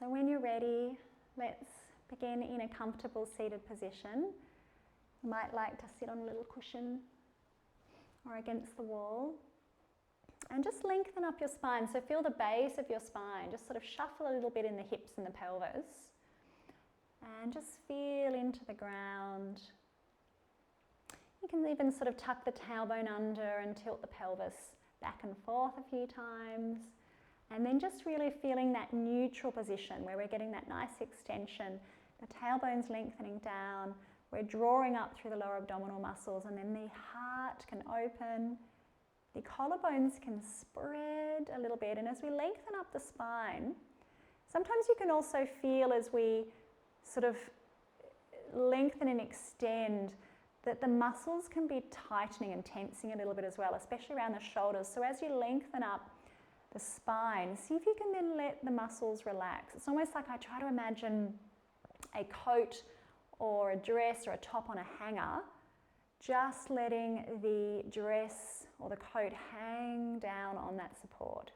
So when you're ready, let's begin in a comfortable seated position. You might like to sit on a little cushion or against the wall. And just lengthen up your spine. So feel the base of your spine. Just sort of shuffle a little bit in the hips and the pelvis. And just feel into the ground. You can even sort of tuck the tailbone under and tilt the pelvis back and forth a few times. And then just really feeling that neutral position where we're getting that nice extension. The tailbone's lengthening down. We're drawing up through the lower abdominal muscles, and then the heart can open. The collarbones can spread a little bit. And as we lengthen up the spine, sometimes you can also feel as we sort of lengthen and extend that the muscles can be tightening and tensing a little bit as well, especially around the shoulders. So as you lengthen up the spine, see if you can then let the muscles relax. It's almost like I try to imagine a coat or a dress or a top on a hanger, just letting the dress or the coat hang down on that support.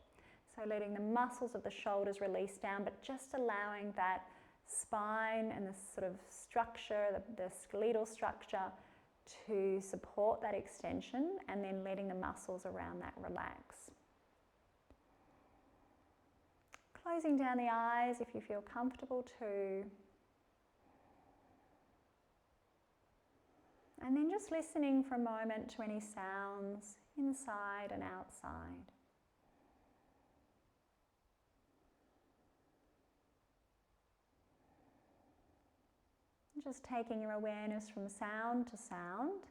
So letting the muscles of the shoulders release down, but just allowing that spine and the sort of structure, the skeletal structure, to support that extension, and then letting the muscles around that relax. Closing down the eyes if you feel comfortable to. And then just listening for a moment to any sounds inside and outside. Just taking your awareness from sound to sound.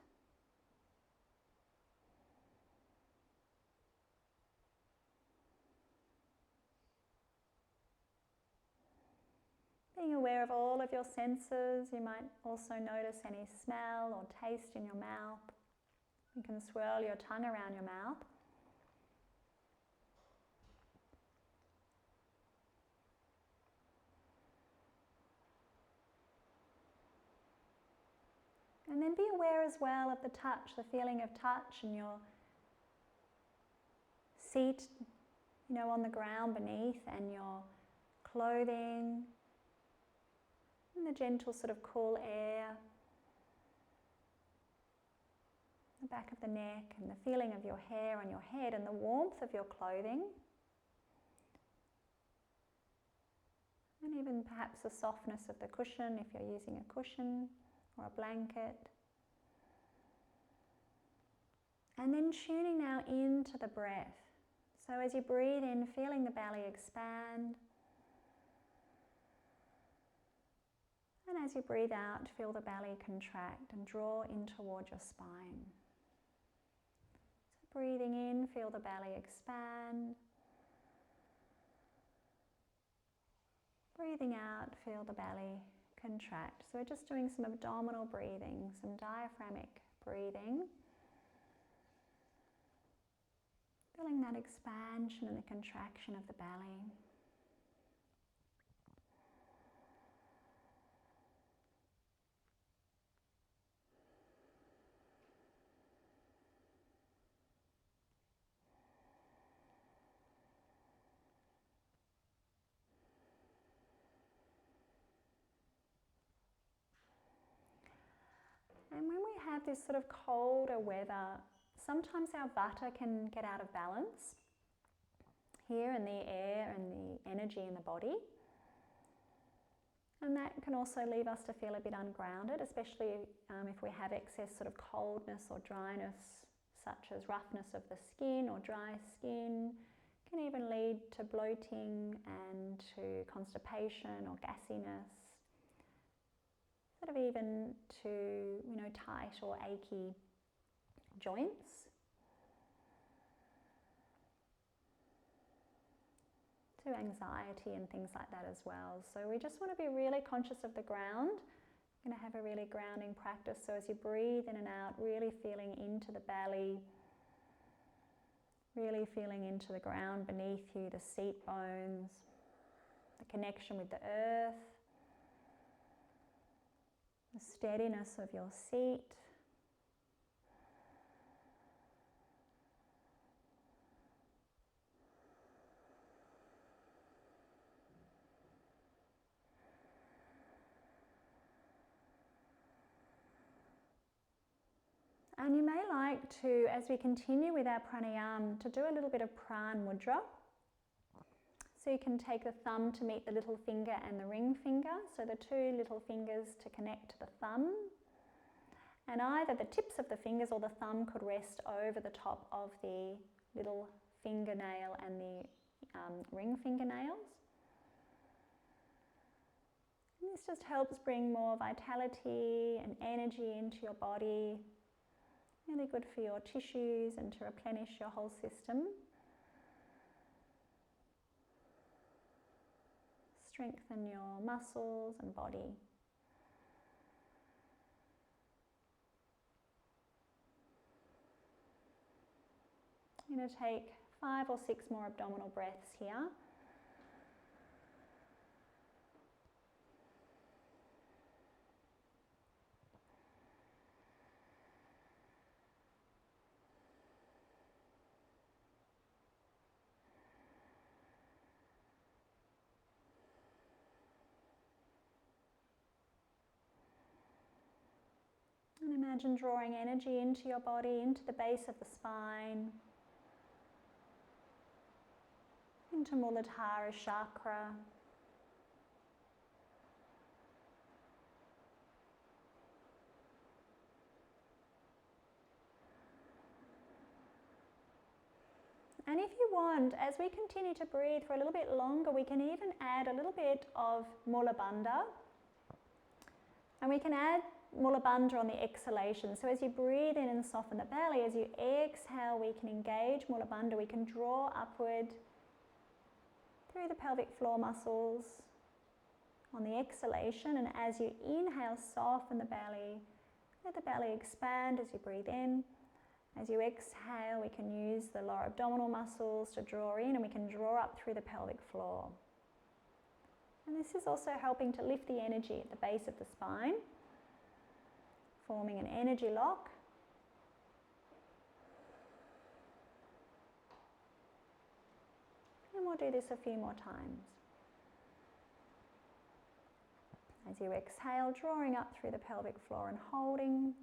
Being aware of all of your senses. You might also notice any smell or taste in your mouth. You can swirl your tongue around your mouth. And then be aware as well of the touch, the feeling of touch in your seat, on the ground beneath, and your clothing, and the gentle sort of cool air, the back of the neck, and the feeling of your hair on your head, and the warmth of your clothing, and even perhaps the softness of the cushion if you're using a cushion or a blanket. And then tuning now into the breath. So as you breathe in, feeling the belly expand. And as you breathe out, feel the belly contract and draw in toward your spine. So breathing in, feel the belly expand. Breathing out, feel the belly contract. So we're just doing some abdominal breathing, some diaphragmic breathing. Feeling that expansion and the contraction of the belly. And when we have this sort of colder weather, sometimes our vata can get out of balance here in the air and the energy in the body. And that can also leave us to feel a bit ungrounded, especially if we have excess sort of coldness or dryness, such as roughness of the skin or dry skin. It can even lead to bloating and to constipation or gassiness. Sort of even to, tight or achy joints. To anxiety and things like that as well. So we just want to be really conscious of the ground. We're going to have a really grounding practice. So as you breathe in and out, really feeling into the belly, really feeling into the ground beneath you, the seat bones, the connection with the earth, the steadiness of your seat. And you may like to, as we continue with our pranayama, to do a little bit of pran mudra. So you can take the thumb to meet the little finger and the ring finger, so the two little fingers to connect to the thumb. And either the tips of the fingers or the thumb could rest over the top of the little fingernail and the ring fingernails. And this just helps bring more vitality and energy into your body. Really good for your tissues and to replenish your whole system. Strengthen your muscles and body. I'm going to take 5 or 6 more abdominal breaths here. And imagine drawing energy into your body, into the base of the spine, into Muladhara chakra. And if you want, as we continue to breathe for a little bit longer, we can even add a little bit of Mula Bandha. And we can add Mula Bandha on the exhalation. So as you breathe in and soften the belly, as you exhale, we can engage Mula Bandha. We can draw upward through the pelvic floor muscles on the exhalation. And as you inhale, soften the belly. Let the belly expand as you breathe in. As you exhale, we can use the lower abdominal muscles to draw in, and we can draw up through the pelvic floor. And this is also helping to lift the energy at the base of the spine, forming an energy lock. And we'll do this a few more times. As you exhale, drawing up through the pelvic floor and holding,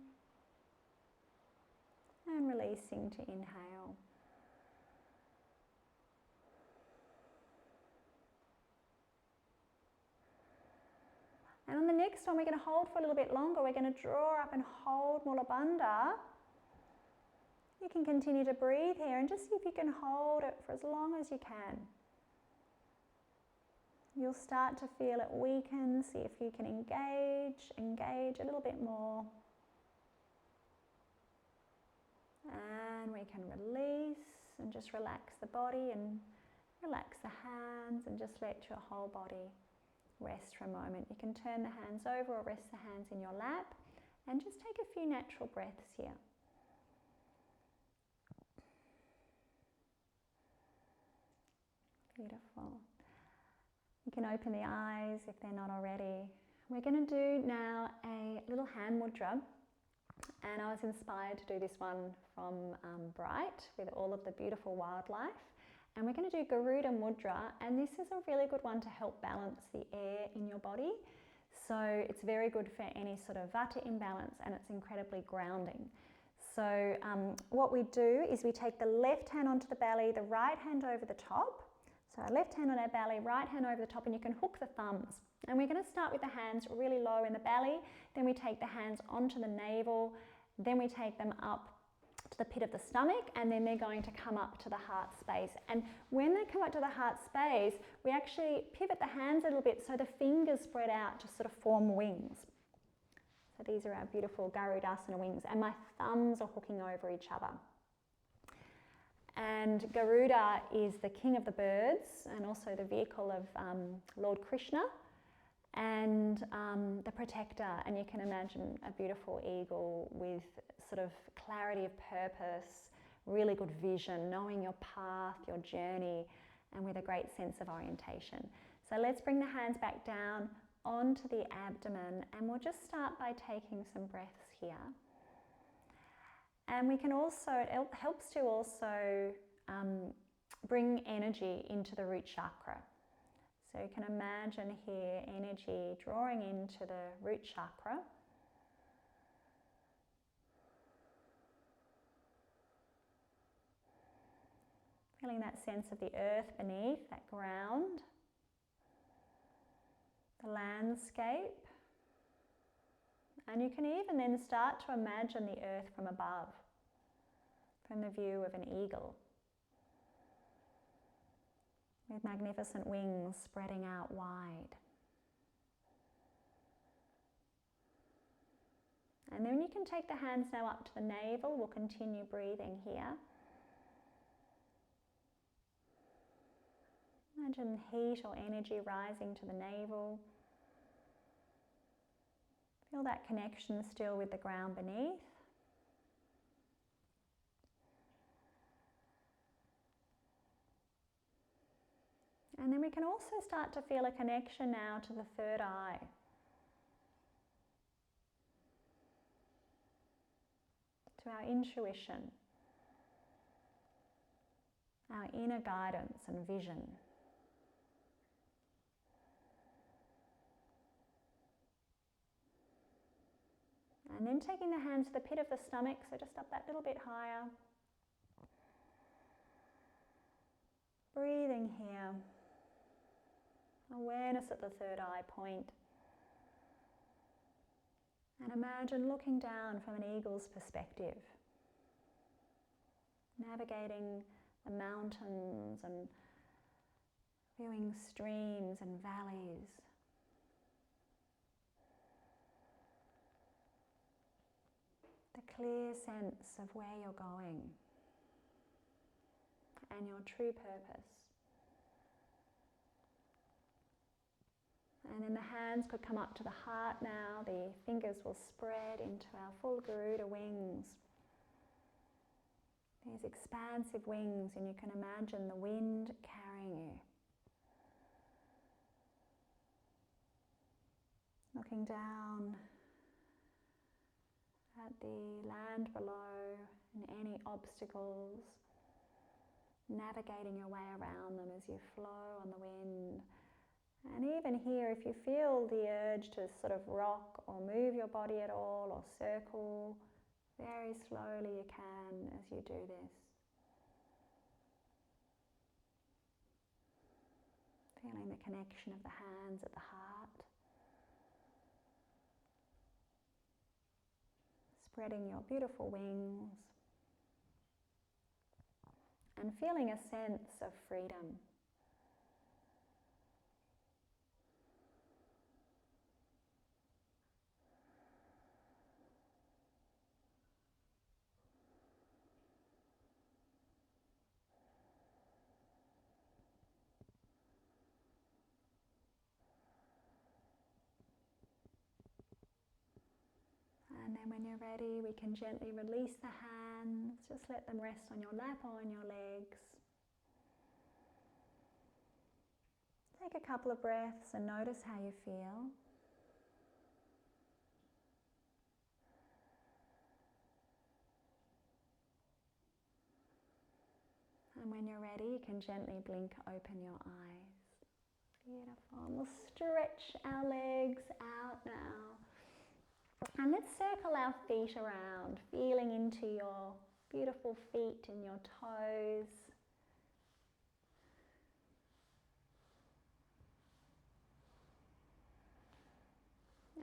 and releasing to inhale. And on the next one, we're going to hold for a little bit longer. We're going to draw up and hold Mula Bandha. You can continue to breathe here and just see if you can hold it for as long as you can. You'll start to feel it weaken. See if you can engage a little bit more. And we can release and just relax the body and relax the hands and just let your whole body rest for a moment. You can turn the hands over or rest the hands in your lap and just take a few natural breaths here. Beautiful. You can open the eyes if they're not already. We're going to do now a little hand mudra. And I was inspired to do this one from Bright with all of the beautiful wildlife. And we're going to do Garuda Mudra, and this is a really good one to help balance the air in your body. So it's very good for any sort of vata imbalance, and it's incredibly grounding. So what we do is we take the left hand onto the belly, the right hand over the top. So our left hand on our belly, right hand over the top, and you can hook the thumbs. And we're going to start with the hands really low in the belly, then we take the hands onto the navel, then we take them up to the pit of the stomach, and then they're going to come up to the heart space. And when they come up to the heart space, we actually pivot the hands a little bit so the fingers spread out to sort of form wings. So these are our beautiful Garudasana wings, and my thumbs are hooking over each other. And Garuda is the king of the birds and also the vehicle of Lord Krishna and the protector. And you can imagine a beautiful eagle with sort of clarity of purpose, really good vision, knowing your path, your journey, and with a great sense of orientation. So let's bring the hands back down onto the abdomen, and we'll just start by taking some breaths here. And we can also, it helps to also bring energy into the root chakra. So you can imagine here energy drawing into the root chakra. Feeling that sense of the earth beneath, that ground, the landscape. And you can even then start to imagine the earth from above, from the view of an eagle, with magnificent wings spreading out wide. And then you can take the hands now up to the navel. We'll continue breathing here. Imagine heat or energy rising to the navel. Feel that connection still with the ground beneath. And then we can also start to feel a connection now to the third eye. To our intuition, our inner guidance and vision. And then taking the hands to the pit of the stomach, so just up that little bit higher. Breathing here. Awareness at the third eye point. And imagine looking down from an eagle's perspective. Navigating the mountains and viewing streams and valleys. The clear sense of where you're going and your true purpose. And then the hands could come up to the heart now. The fingers will spread into our full Garuda wings. These expansive wings, and you can imagine the wind carrying you. Looking down at the land below and any obstacles, navigating your way around them as you flow on the wind. And even here, if you feel the urge to sort of rock or move your body at all or circle, very slowly you can as you do this. Feeling the connection of the hands at the heart. Spreading your beautiful wings. And feeling a sense of freedom. And then when you're ready, we can gently release the hands. Just let them rest on your lap or on your legs. Take a couple of breaths and notice how you feel. And when you're ready, you can gently blink open your eyes. Beautiful. And we'll stretch our legs out now. And let's circle our feet around, feeling into your beautiful feet and your toes.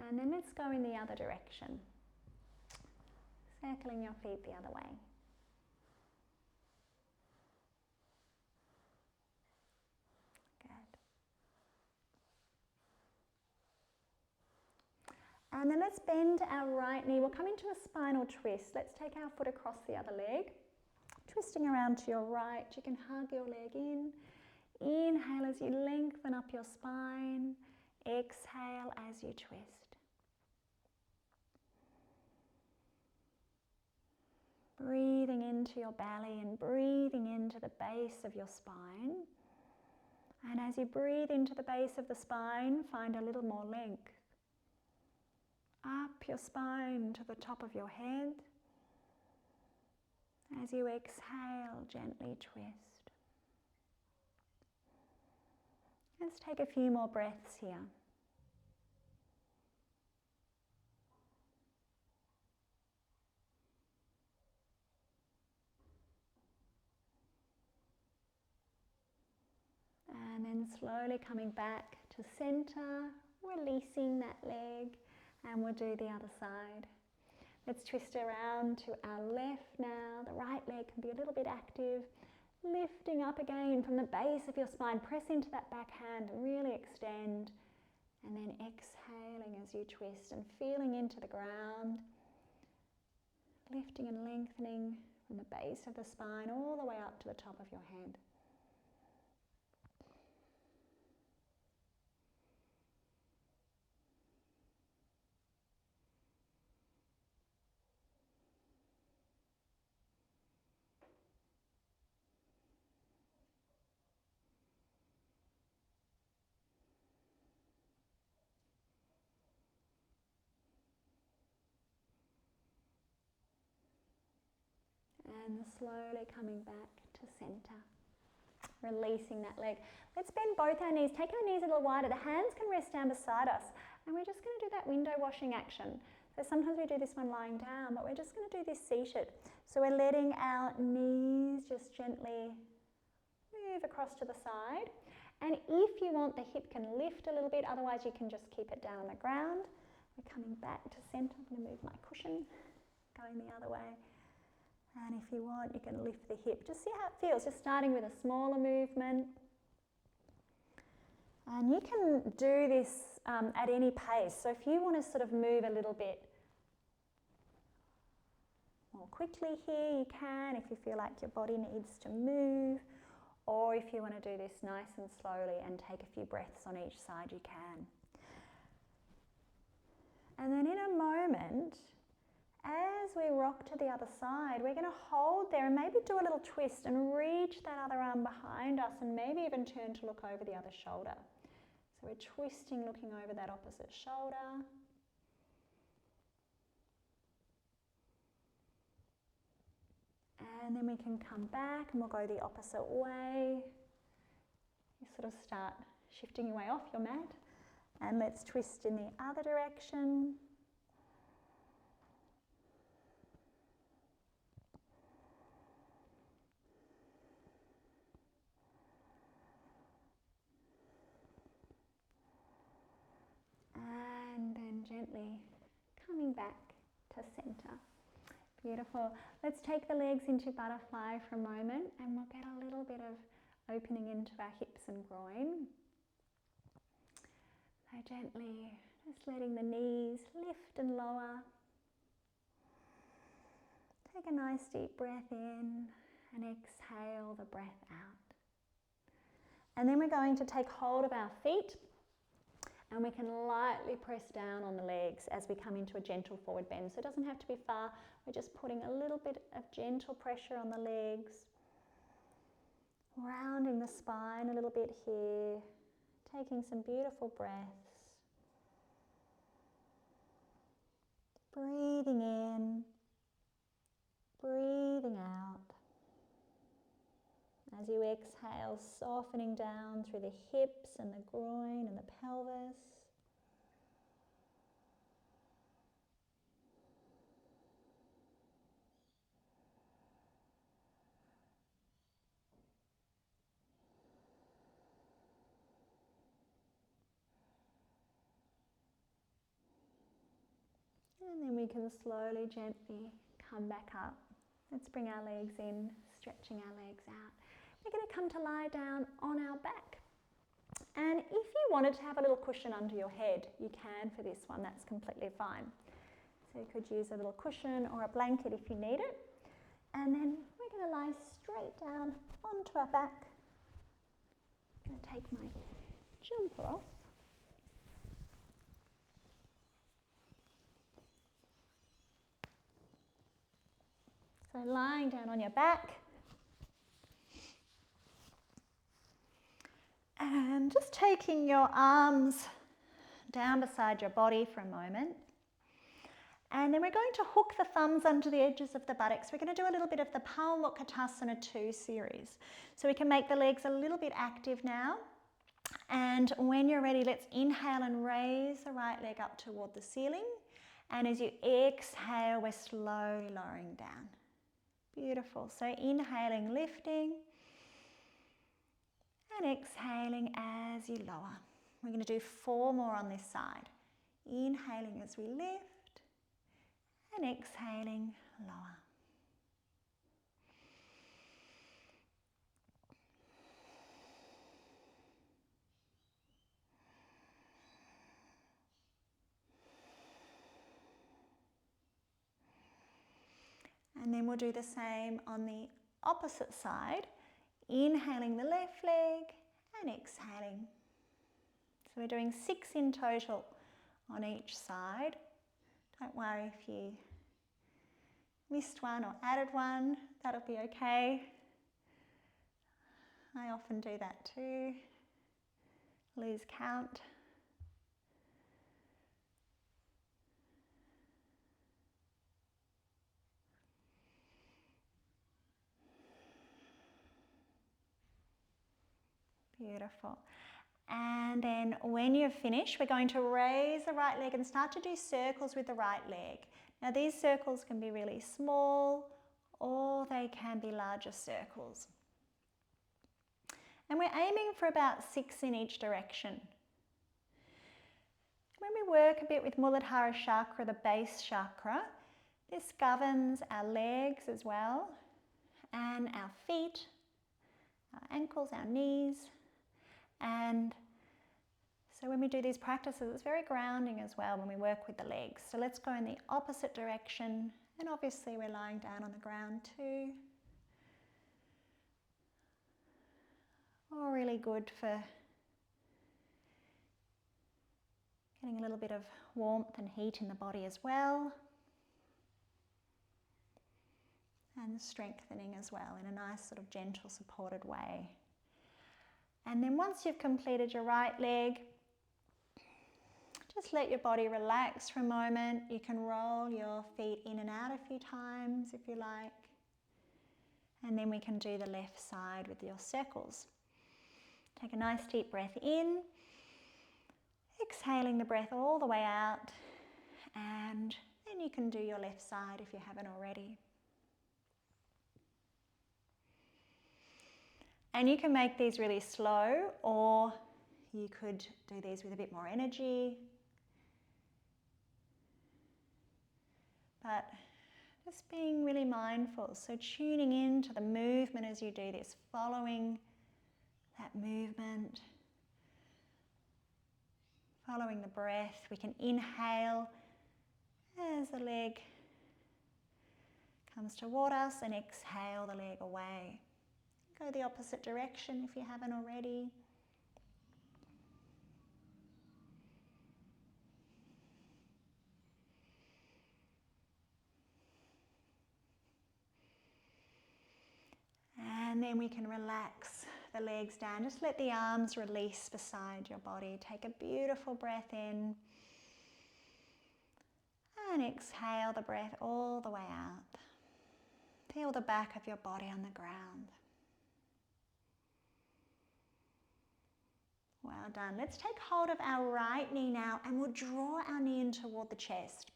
And then let's go in the other direction, circling your feet the other way. And then let's bend our right knee. We'll come into a spinal twist. Let's take our foot across the other leg. Twisting around to your right, you can hug your leg in. Inhale as you lengthen up your spine. Exhale as you twist. Breathing into your belly and breathing into the base of your spine. And as you breathe into the base of the spine, find a little more length. Up your spine to the top of your head. As you exhale, gently twist. Let's take a few more breaths here. slowly coming back to center, releasing that leg, and we'll do the other side. Let's twist around to our left now. The right leg can be a little bit active. Lifting up again from the base of your spine, press into that back hand and really extend. And then exhaling as you twist and feeling into the ground. Lifting and lengthening from the base of the spine all the way up to the top of your head. And slowly coming back to center. Releasing that leg. Let's bend both our knees. Take our knees a little wider. The hands can rest down beside us. And we're just going to do that window washing action. So sometimes we do this one lying down, but we're just going to do this seated. So we're letting our knees just gently move across to the side. And if you want, the hip can lift a little bit. Otherwise, you can just keep it down on the ground. We're coming back to center. I'm going to move my cushion, going the other way. And if you want, you can lift the hip. Just see how it feels, just starting with a smaller movement. And you can do this at any pace. So if you want to sort of move a little bit more quickly here, you can. If you feel like your body needs to move. Or if you want to do this nice and slowly and take a few breaths on each side, you can. And then in a moment, as we rock to the other side, we're going to hold there and maybe do a little twist and reach that other arm behind us and maybe even turn to look over the other shoulder. So we're twisting, looking over that opposite shoulder. And then we can come back and we'll go the opposite way. You sort of start shifting your way off your mat. And let's twist in the other direction. And then gently coming back to center. Beautiful. Let's take the legs into butterfly for a moment and we'll get a little bit of opening into our hips and groin. So gently just letting the knees lift and lower. Take a nice deep breath in and exhale the breath out. And then we're going to take hold of our feet. And we can lightly press down on the legs as we come into a gentle forward bend. So it doesn't have to be far. We're just putting a little bit of gentle pressure on the legs. Rounding the spine a little bit here. Taking some beautiful breaths. Breathing in. Breathing out. As you exhale, softening down through the hips and the groin and the pelvis. And then we can slowly, gently come back up. Let's bring our legs in, stretching our legs out. We're going to come to lie down on our back. And if you wanted to have a little cushion under your head, you can for this one, that's completely fine. So you could use a little cushion or a blanket if you need it. And then we're going to lie straight down onto our back. I'm going to take my jumper off. So lying down on your back. And just taking your arms down beside your body for a moment. And then we're going to hook the thumbs under the edges of the buttocks. We're going to do a little bit of the Palpitations 2 series. So we can make the legs a little bit active now. And when you're ready, let's inhale and raise the right leg up toward the ceiling. And as you exhale, we're slowly lowering down. Beautiful. So inhaling, lifting. And exhaling as you lower. We're going to do 4 more on this side. Inhaling as we lift and exhaling, lower. And then we'll do the same on the opposite side. Inhaling the left leg and exhaling. So we're doing 6 in total on each side. Don't worry if you missed one or added one, that'll be okay. I often do that too, lose count. Beautiful. And then when you're finished, we're going to raise the right leg and start to do circles with the right leg. Now these circles can be really small or they can be larger circles. And we're aiming for about 6 in each direction. When we work a bit with Muladhara chakra, the base chakra, this governs our legs as well, and our feet, our ankles, our knees. And so when we do these practices, it's very grounding as well when we work with the legs. So let's go in the opposite direction, and obviously we're lying down on the ground too. All really good for getting a little bit of warmth and heat in the body as well. And strengthening as well in a nice sort of gentle supported way. And then once you've completed your right leg, just let your body relax for a moment. You can roll your feet in and out a few times if you like. And then we can do the left side with your circles. Take a nice deep breath in, exhaling the breath all the way out, and then you can do your left side if you haven't already. And you can make these really slow, or you could do these with a bit more energy. But just being really mindful, so tuning in to the movement as you do this, following that movement, following the breath. We can inhale as the leg comes toward us and exhale the leg away. Go the opposite direction if you haven't already. And then we can relax the legs down. Just let the arms release beside your body. Take a beautiful breath in. And exhale the breath all the way out. Feel the back of your body on the ground. Well done. Let's take hold of our right knee now and we'll draw our knee in toward the chest.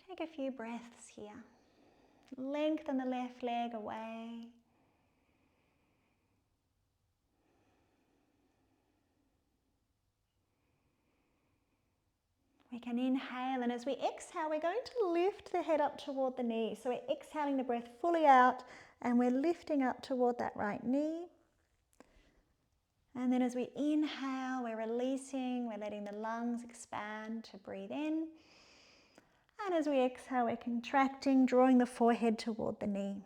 Take a few breaths here. Lengthen the left leg away. We can inhale, and as we exhale, we're going to lift the head up toward the knee. So we're exhaling the breath fully out, and we're lifting up toward that right knee. And then as we inhale, we're releasing, we're letting the lungs expand to breathe in. And as we exhale, we're contracting, drawing the forehead toward the knee.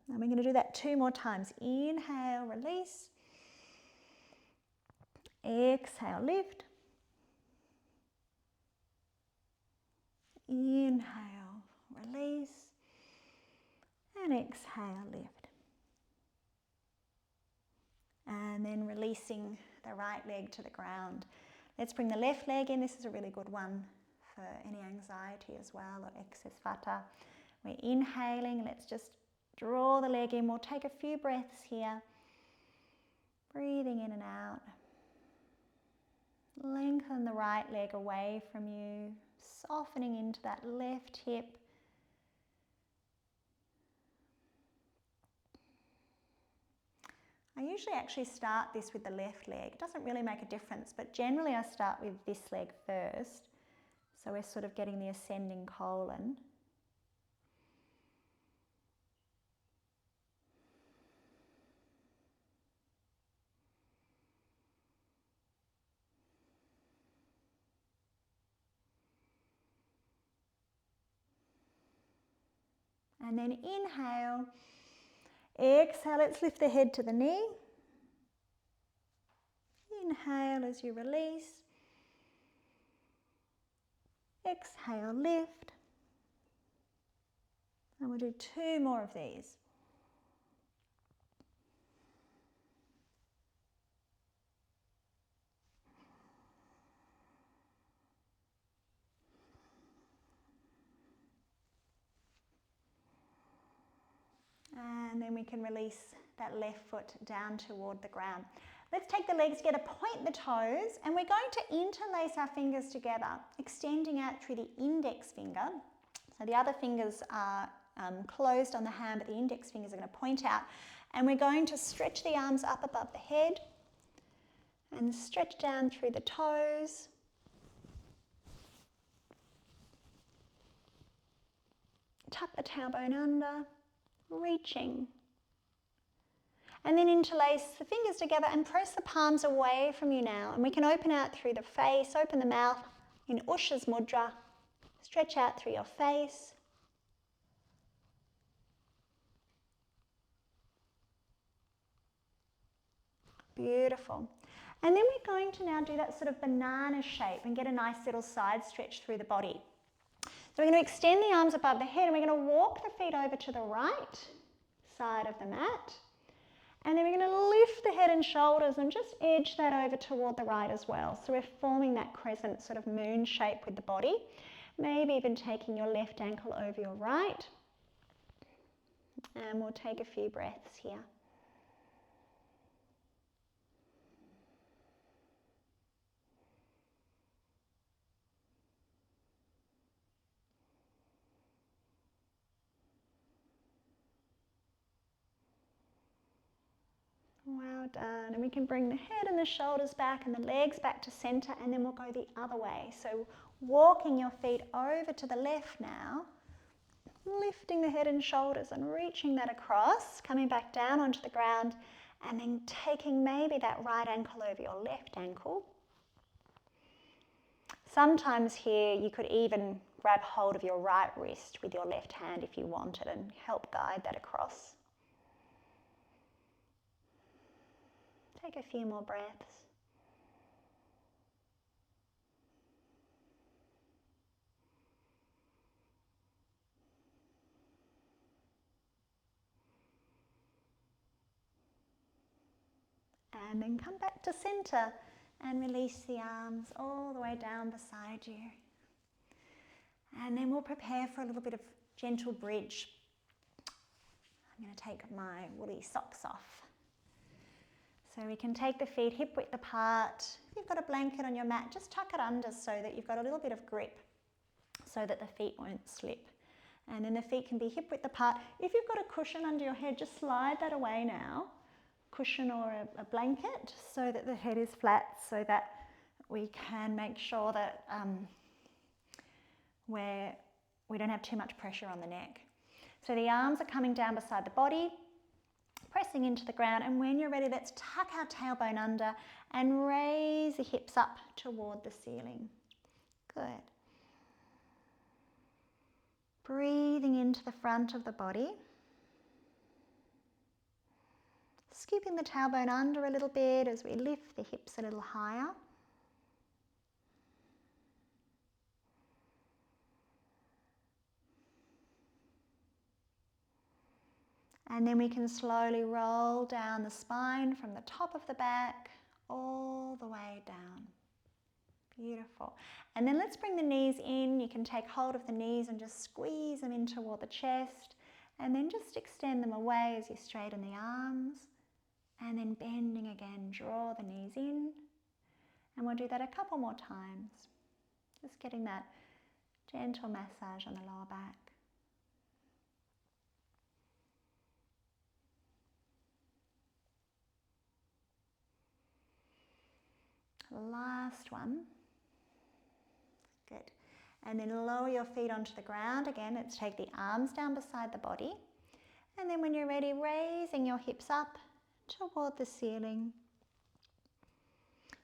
And we're going to do that 2 more times. Inhale, release. Exhale, lift. Inhale, release. And exhale, lift. And then releasing the right leg to the ground. Let's bring the left leg in. This is a really good one for any anxiety as well, or excess vata. We're inhaling. Let's just draw the leg in. We'll take a few breaths here. Breathing in and out. Lengthen the right leg away from you, softening into that left hip. I usually actually start this with the left leg. It doesn't really make a difference, but generally I start with this leg first. So we're sort of getting the ascending colon. And then inhale, exhale, let's lift the head to the knee. Inhale as you release. Exhale, lift. And we'll do 2 more of these. And then we can release that left foot down toward the ground. Let's take the legs together, point the toes, and we're going to interlace our fingers together, extending out through the index finger. So the other fingers are closed on the hand, but the index fingers are going to point out. And we're going to stretch the arms up above the head and stretch down through the toes. Tuck the tailbone under, reaching. And then interlace the fingers together and press the palms away from you now. And we can open out through the face, open the mouth in Usha's Mudra. Stretch out through your face. Beautiful. And then we're going to now do that sort of banana shape and get a nice little side stretch through the body. So we're going to extend the arms above the head and we're going to walk the feet over to the right side of the mat. And then we're going to lift the head and shoulders and just edge that over toward the right as well. So we're forming that crescent sort of moon shape with the body. Maybe even taking your left ankle over your right. And we'll take a few breaths here. Well done. And we can bring the head and the shoulders back and the legs back to center, and then we'll go the other way. So walking your feet over to the left now, lifting the head and shoulders and reaching that across, coming back down onto the ground, and then taking maybe that right ankle over your left ankle. Sometimes here you could even grab hold of your right wrist with your left hand if you wanted and help guide that across. Take a few more breaths. And then come back to center and release the arms all the way down beside you. And then we'll prepare for a little bit of gentle bridge. I'm going to take my woolly socks off. So we can take the feet hip width apart. If you've got a blanket on your mat, just tuck it under so that you've got a little bit of grip so that the feet won't slip. And then the feet can be hip width apart. If you've got a cushion under your head, just slide that away now. Cushion or a blanket so that the head is flat, so that we can make sure that we don't have too much pressure on the neck. So the arms are coming down beside the body, pressing into the ground, and when you're ready, let's tuck our tailbone under and raise the hips up toward the ceiling. Good. Breathing into the front of the body. Scooping the tailbone under a little bit as we lift the hips a little higher. And then we can slowly roll down the spine from the top of the back all the way down. Beautiful. And then let's bring the knees in. You can take hold of the knees and just squeeze them in toward the chest. And then just extend them away as you straighten the arms. And then bending again, draw the knees in. And we'll do that a couple more times. Just getting that gentle massage on the lower back. last one. Good. And then lower your feet onto the ground. Again, let's take the arms down beside the body. And then when you're ready, raising your hips up toward the ceiling.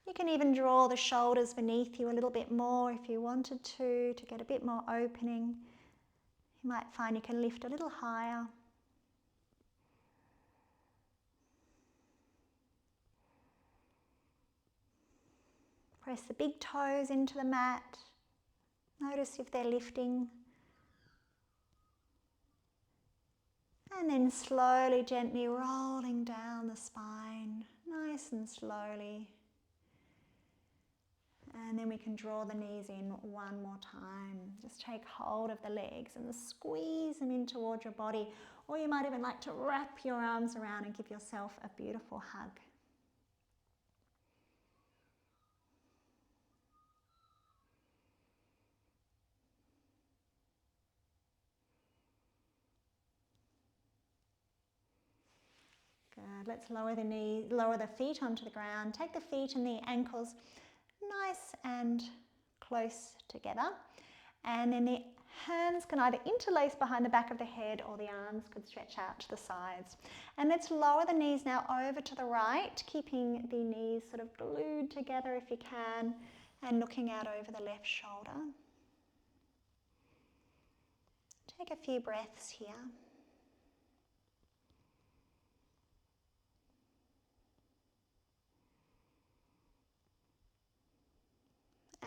You can even draw the shoulders beneath you a little bit more if you wanted to get a bit more opening. You might find you can lift a little higher. Press the big toes into the mat. Notice if they're lifting. And then slowly, gently rolling down the spine, nice and slowly. And then we can draw the knees in one more time. Just take hold of the legs and squeeze them in towards your body. Or you might even like to wrap your arms around and give yourself a beautiful hug. Good. Let's lower the feet onto the ground. Take the feet and the ankles nice and close together. And then the hands can either interlace behind the back of the head or the arms could stretch out to the sides. And let's lower the knees now over to the right, keeping the knees sort of glued together if you can, and looking out over the left shoulder. Take a few breaths here.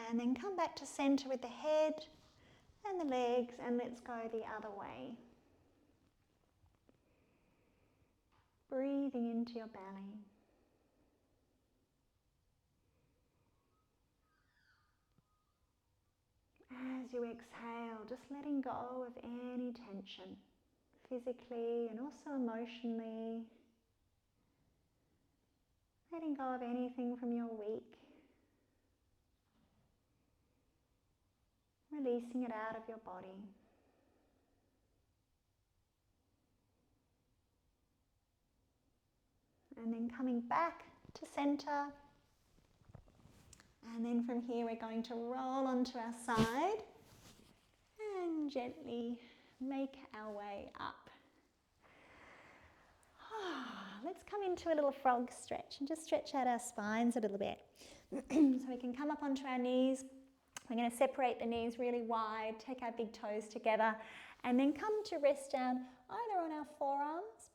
And then come back to center with the head and the legs, and let's go the other way. Breathing into your belly. As you exhale, just letting go of any tension, physically and also emotionally. Letting go of anything from your week. Releasing it out of your body. And then coming back to center. And then from here we're going to roll onto our side and gently make our way up. Let's come into a little frog stretch and just stretch out our spines a little bit. So we can come up onto our knees. We're going to separate the knees really wide, take our big toes together, and then come to rest down either on our forearms,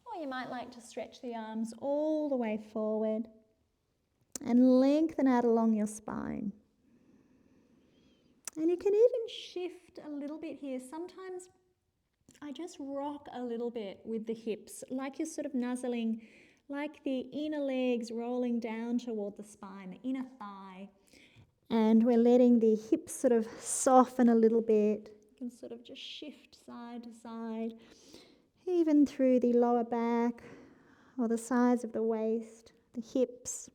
or you might like to stretch the arms all the way forward and lengthen out along your spine. And you can even shift a little bit here. Sometimes I just rock a little bit with the hips, like you're sort of nuzzling, like the inner legs rolling down toward the spine, the inner thigh. And we're letting the hips sort of soften a little bit. You can sort of just shift side to side, even through the lower back or the sides of the waist, the hips.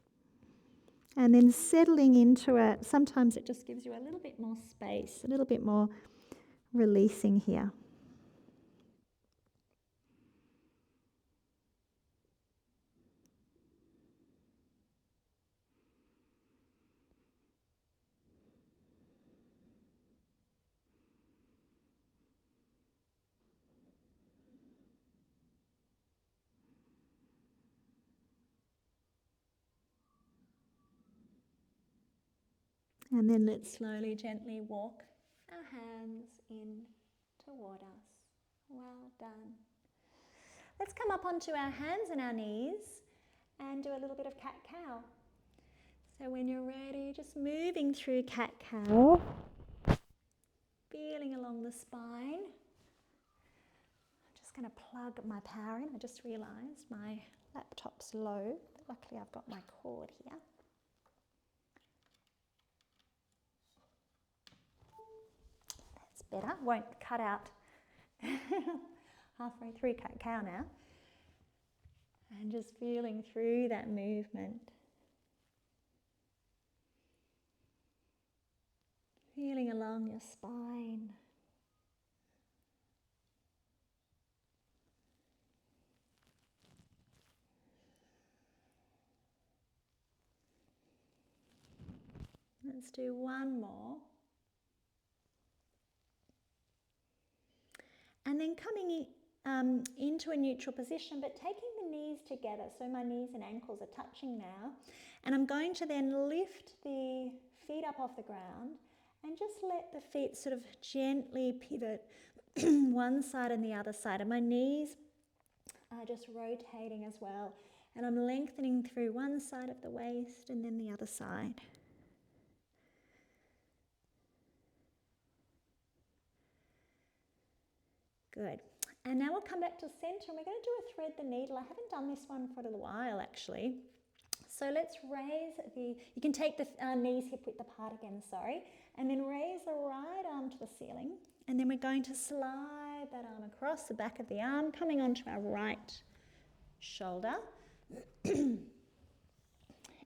And then settling into it, sometimes it just gives you a little bit more space, a little bit more releasing here. And then let's slowly, gently walk our hands in toward us. Well done. Let's come up onto our hands and our knees and do a little bit of cat-cow. So when you're ready, just moving through cat-cow, feeling along the spine. I'm just going to plug my power in. I just realised my laptop's low, but luckily I've got my cord here. Better, won't cut out halfway through cat-cow now. And just feeling through that movement. Feeling along your spine. Let's do one more. And then coming into a neutral position, but taking the knees together. So my knees and ankles are touching now. And I'm going to then lift the feet up off the ground and just let the feet sort of gently pivot one side and the other side. And my knees are just rotating as well. And I'm lengthening through one side of the waist and then the other side. Good. And now we'll come back to center and we're going to do a thread the needle. I haven't done this one for a little while actually. So let's raise you can take the knees hip width apart again, sorry, and then raise the right arm to the ceiling. And then we're going to slide that arm across the back of the arm, coming onto our right shoulder. And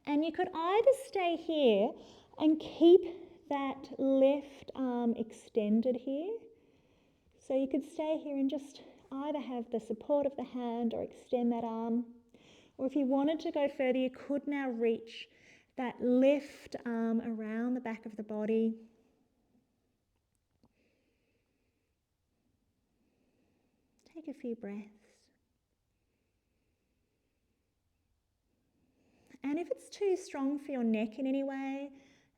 you could either stay here and keep that left arm extended here. So you could stay here and just either have the support of the hand or extend that arm. Or if you wanted to go further, you could now reach that left arm around the back of the body. Take a few breaths. And if it's too strong for your neck in any way,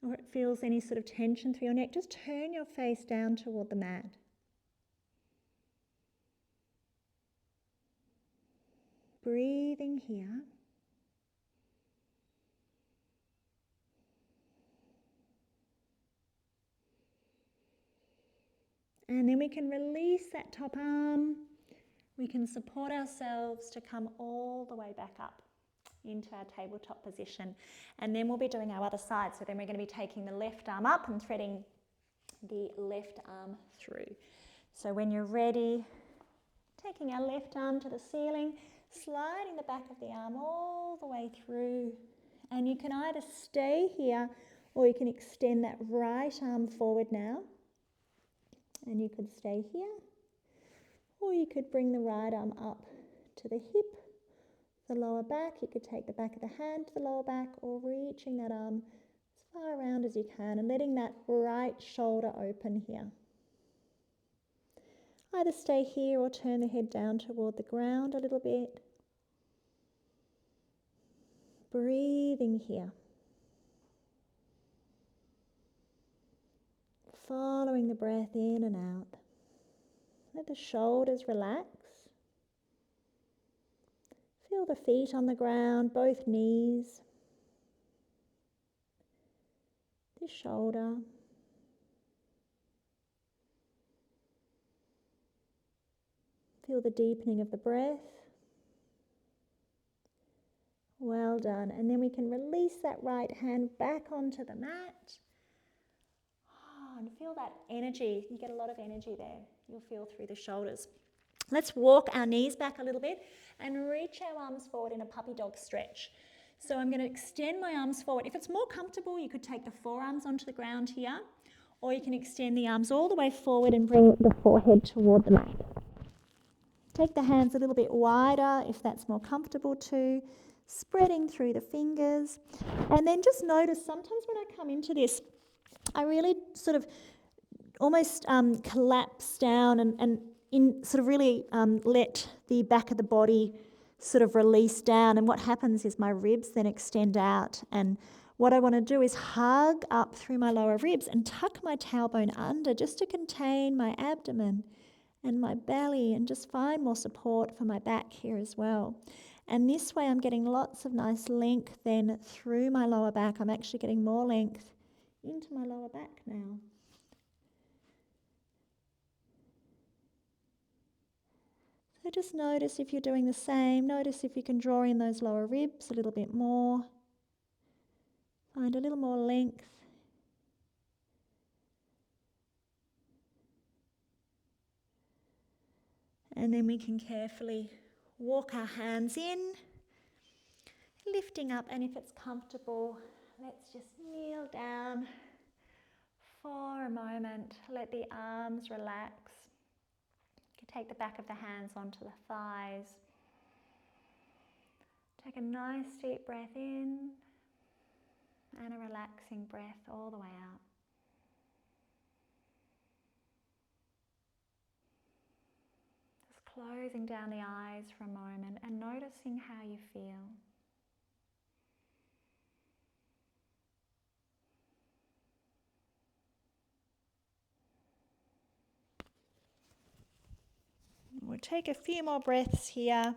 or it feels any sort of tension through your neck, just turn your face down toward the mat. Breathing here. And then we can release that top arm. We can support ourselves to come all the way back up into our tabletop position. And then we'll be doing our other side. So then we're going to be taking the left arm up and threading the left arm through. So when you're ready, taking our left arm to the ceiling, sliding the back of the arm all the way through. And you can either stay here or you can extend that right arm forward now. And you could stay here, or you could bring the right arm up to the hip, the lower back. You could take the back of the hand to the lower back, or reaching that arm as far around as you can and letting that right shoulder open here. Either stay here or turn the head down toward the ground a little bit. Breathing here. Following the breath in and out. Let the shoulders relax. Feel the feet on the ground, both knees. The shoulder. Feel the deepening of the breath. Well done. And then we can release that right hand back onto the mat. And feel that energy. You get a lot of energy there. You'll feel through the shoulders. Let's walk our knees back a little bit and reach our arms forward in a puppy dog stretch. So I'm going to extend my arms forward. If it's more comfortable, you could take the forearms onto the ground here, or you can extend the arms all the way forward and bring the forehead toward the mat. Take the hands a little bit wider if that's more comfortable too, spreading through the fingers. And then just notice sometimes when I come into this, I really sort of almost collapse down and sort of really let the back of the body sort of release down. And what happens is my ribs then extend out. And what I want to do is hug up through my lower ribs and tuck my tailbone under just to contain my abdomen and my belly and just find more support for my back here as well. And this way I'm getting lots of nice length then through my lower back. I'm actually getting more length into my lower back now. So just notice if you're doing the same. Notice if you can draw in those lower ribs a little bit more. Find a little more length. And then we can carefully walk our hands in, lifting up, and if it's comfortable, let's just kneel down for a moment. Let the arms relax. You can take the back of the hands onto the thighs. Take a nice deep breath in and a relaxing breath all the way out. Just closing down the eyes for a moment and noticing how you feel. We'll take a few more breaths here.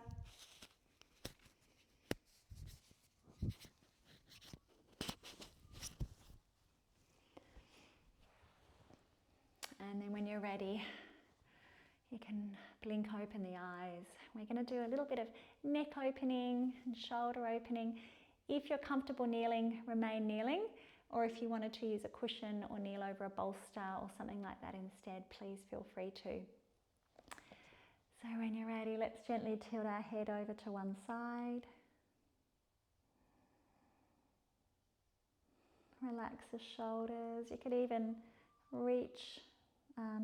And then when you're ready, you can blink open the eyes. We're going to do a little bit of neck opening and shoulder opening. If you're comfortable kneeling, remain kneeling. Or if you wanted to use a cushion or kneel over a bolster or something like that instead, please feel free to. So when you're ready, let's gently tilt our head over to one side. Relax the shoulders. You could even reach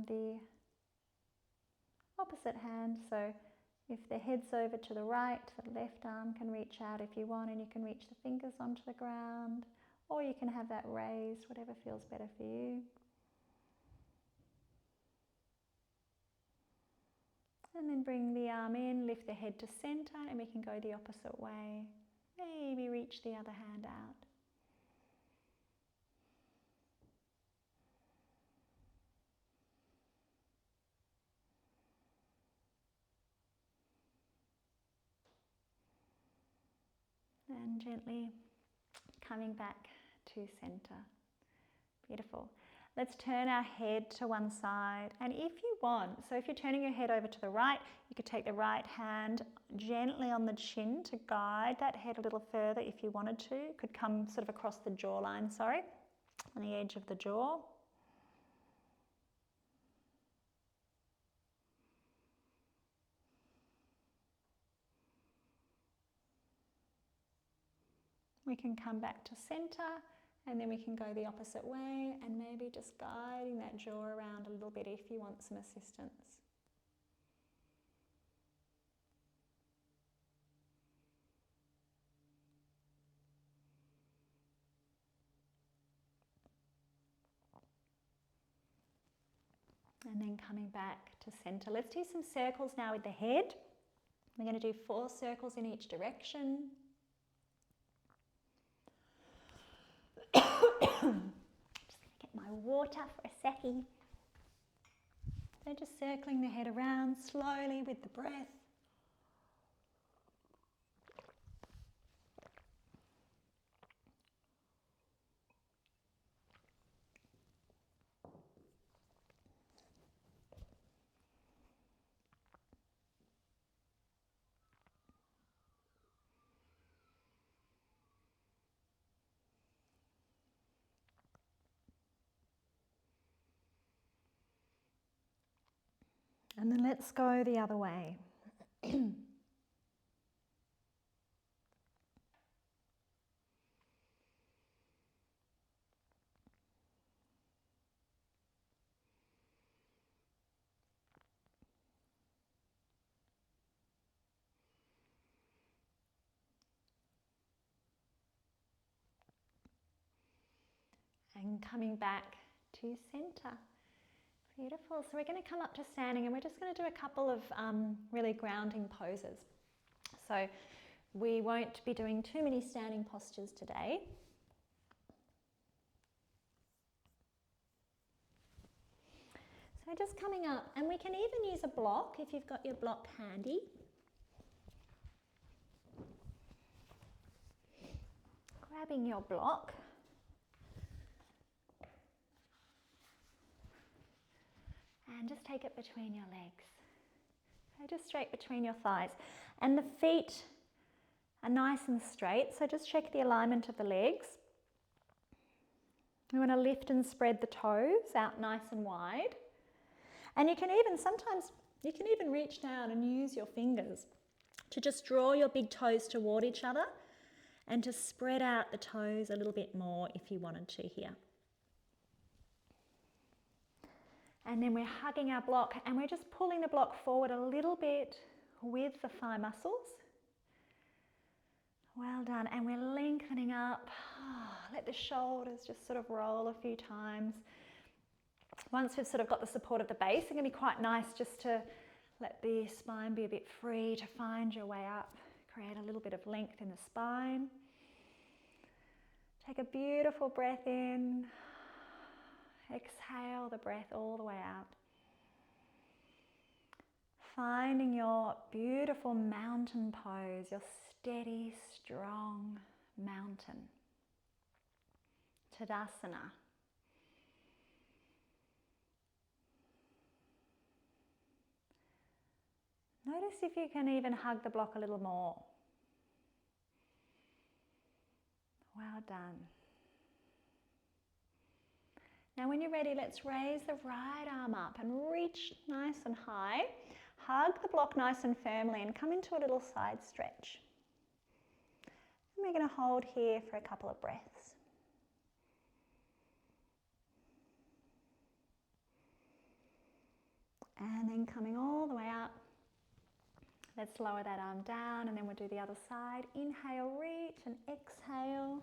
the opposite hand. So if the head's over to the right, the left arm can reach out if you want, and you can reach the fingers onto the ground, or you can have that raised, whatever feels better for you. And then bring the arm in, lift the head to center, and we can go the opposite way. Maybe reach the other hand out. And gently coming back to center. Beautiful. Let's turn our head to one side, and if you want, so if you're turning your head over to the right, you could take the right hand gently on the chin to guide that head a little further if you wanted to. It could come sort of across the jawline, on the edge of the jaw. We can come back to center, and then we can go the opposite way and maybe just guiding that jaw around a little bit if you want some assistance. And then coming back to center. Let's do some circles now with the head. We're going to do 4 circles in each direction. Just going to get my water for a seckie. So just circling the head around slowly with the breath. And then let's go the other way. And coming back to center. Beautiful. So we're going to come up to standing, and we're just going to do a couple of really grounding poses. So we won't be doing too many standing postures today. So just coming up, and we can even use a block if you've got your block handy. Grabbing your block. And just take it between your legs. So just straight between your thighs. And the feet are nice and straight, so just check the alignment of the legs. We want to lift and spread the toes out nice and wide. And you can even reach down and use your fingers to just draw your big toes toward each other and to spread out the toes a little bit more if you wanted to here. And then we're hugging our block, and we're just pulling the block forward a little bit with the thigh muscles. Well done. And we're lengthening up. Let the shoulders just sort of roll a few times. Once we've sort of got the support of the base, it's going to be quite nice just to let the spine be a bit free to find your way up. Create a little bit of length in the spine. Take a beautiful breath in. Exhale the breath all the way out. Finding your beautiful mountain pose, your steady, strong mountain. Tadasana. Notice if you can even hug the block a little more. Well done. Now when you're ready, let's raise the right arm up and reach nice and high. Hug the block nice and firmly and come into a little side stretch. And we're going to hold here for a couple of breaths. And then coming all the way up. Let's lower that arm down and then we'll do the other side. Inhale, reach, and exhale.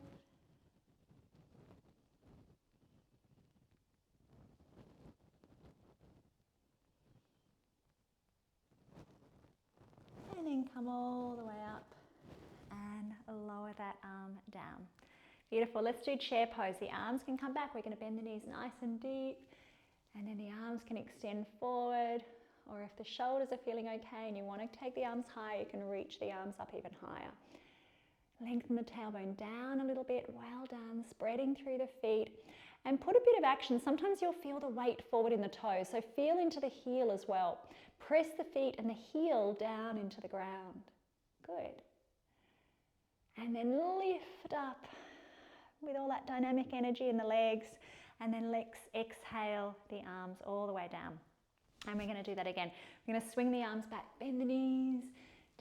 And then come all the way up and lower that arm down. Beautiful. Let's do chair pose. The arms can come back. We're going to bend the knees nice and deep. And then the arms can extend forward. Or if the shoulders are feeling okay and you want to take the arms high, you can reach the arms up even higher. Lengthen the tailbone down a little bit. Well done. Spreading through the feet. And put a bit of action. Sometimes you'll feel the weight forward in the toes. So feel into the heel as well. Press the feet and the heel down into the ground. Good. And then lift up with all that dynamic energy in the legs. And then let's exhale the arms all the way down. And we're going to do that again. We're going to swing the arms back, bend the knees,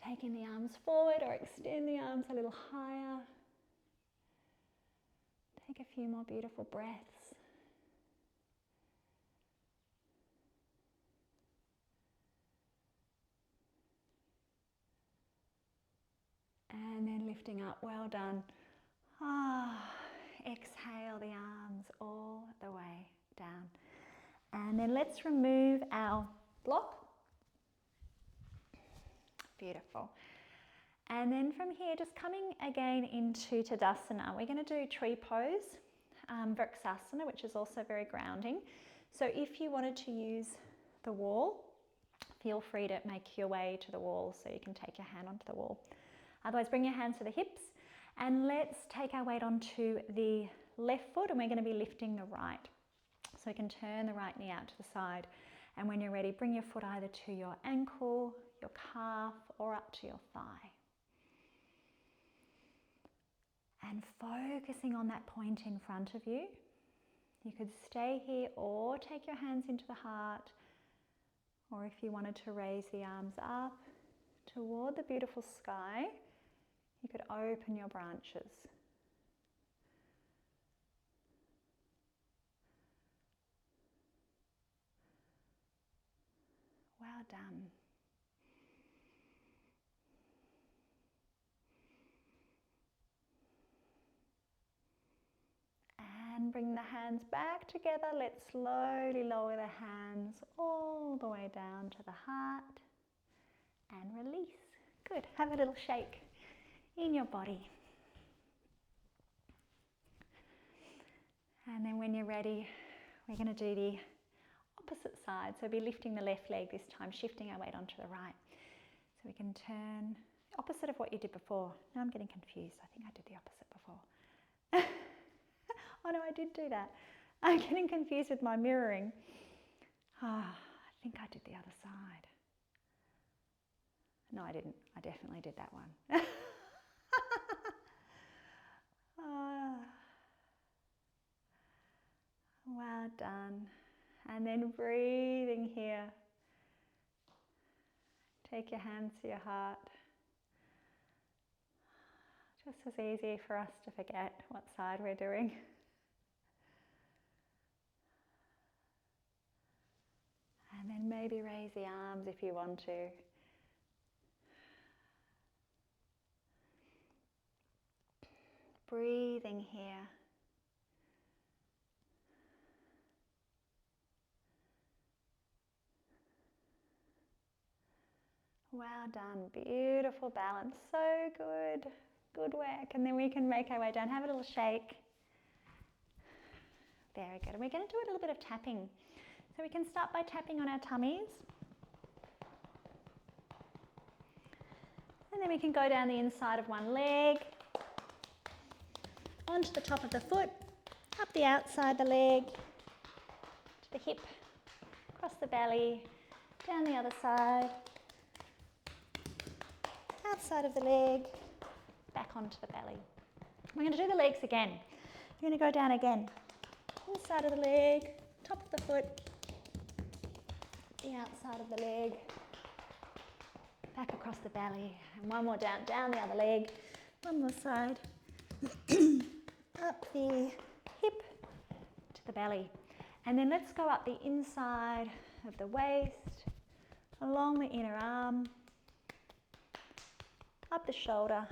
taking the arms forward or extend the arms a little higher. Take a few more beautiful breaths. And then lifting up, well done. Exhale the arms all the way down. And then let's remove our block. Beautiful. And then from here, just coming again into Tadasana, we're going to do tree pose, Vrksasana, which is also very grounding. So if you wanted to use the wall, feel free to make your way to the wall so you can take your hand onto the wall. Otherwise, bring your hands to the hips and let's take our weight onto the left foot and we're going to be lifting the right. So you can turn the right knee out to the side. And when you're ready, bring your foot either to your ankle, your calf, or up to your thigh. And focusing on that point in front of you. You could stay here or take your hands into the heart. Or if you wanted to raise the arms up toward the beautiful sky, you could open your branches. Well done. And bring the hands back together. Let's slowly lower the hands all the way down to the heart and release. Good. Have a little shake in your body. And then when you're ready, we're going to do the opposite side. So be lifting the left leg this time, shifting our weight onto the right. So we can turn the opposite of what you did before. Now I'm getting confused. I think I did the opposite before. Oh no, I did do that. I'm getting confused with my mirroring. I think I did the other side. No, I didn't. I definitely did that one. Well done. And then breathing here. Take your hands to your heart. Just as easy for us to forget what side we're doing. And then maybe raise the arms if you want to. breathing here. Well done, beautiful balance, so good, good work. And then we can make our way down, have a little shake. Very good, and we're going to do a little bit of tapping. So we can start by tapping on our tummies. And then we can go down the inside of one leg, onto the top of the foot, up the outside the leg, to the hip, across the belly, down the other side, outside of the leg, back onto the belly. We're going to do the legs again. You're going to go down again. Inside of the leg, top of the foot, the outside of the leg, back across the belly, and one more down, down the other leg, one more side, up the hip to the belly. And then let's go up the inside of the waist, along the inner arm, up the shoulder,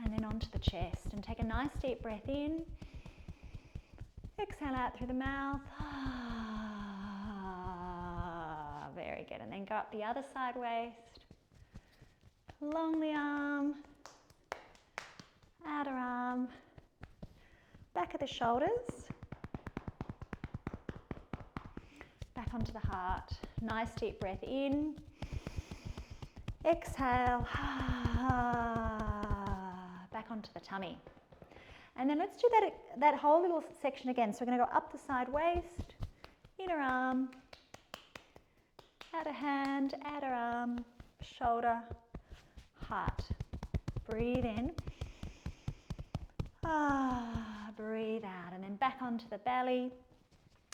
and then onto the chest. And take a nice deep breath in. Exhale out through the mouth. Very good. And then go up the other side waist, along the arm, outer arm, back of the shoulders, back onto the heart. Nice deep breath in. Exhale, back onto the tummy. And then let's do that whole little section again. So we're going to go up the side waist, inner arm, outer hand, outer arm, shoulder, heart. Breathe in. Breathe out. And then back onto the belly,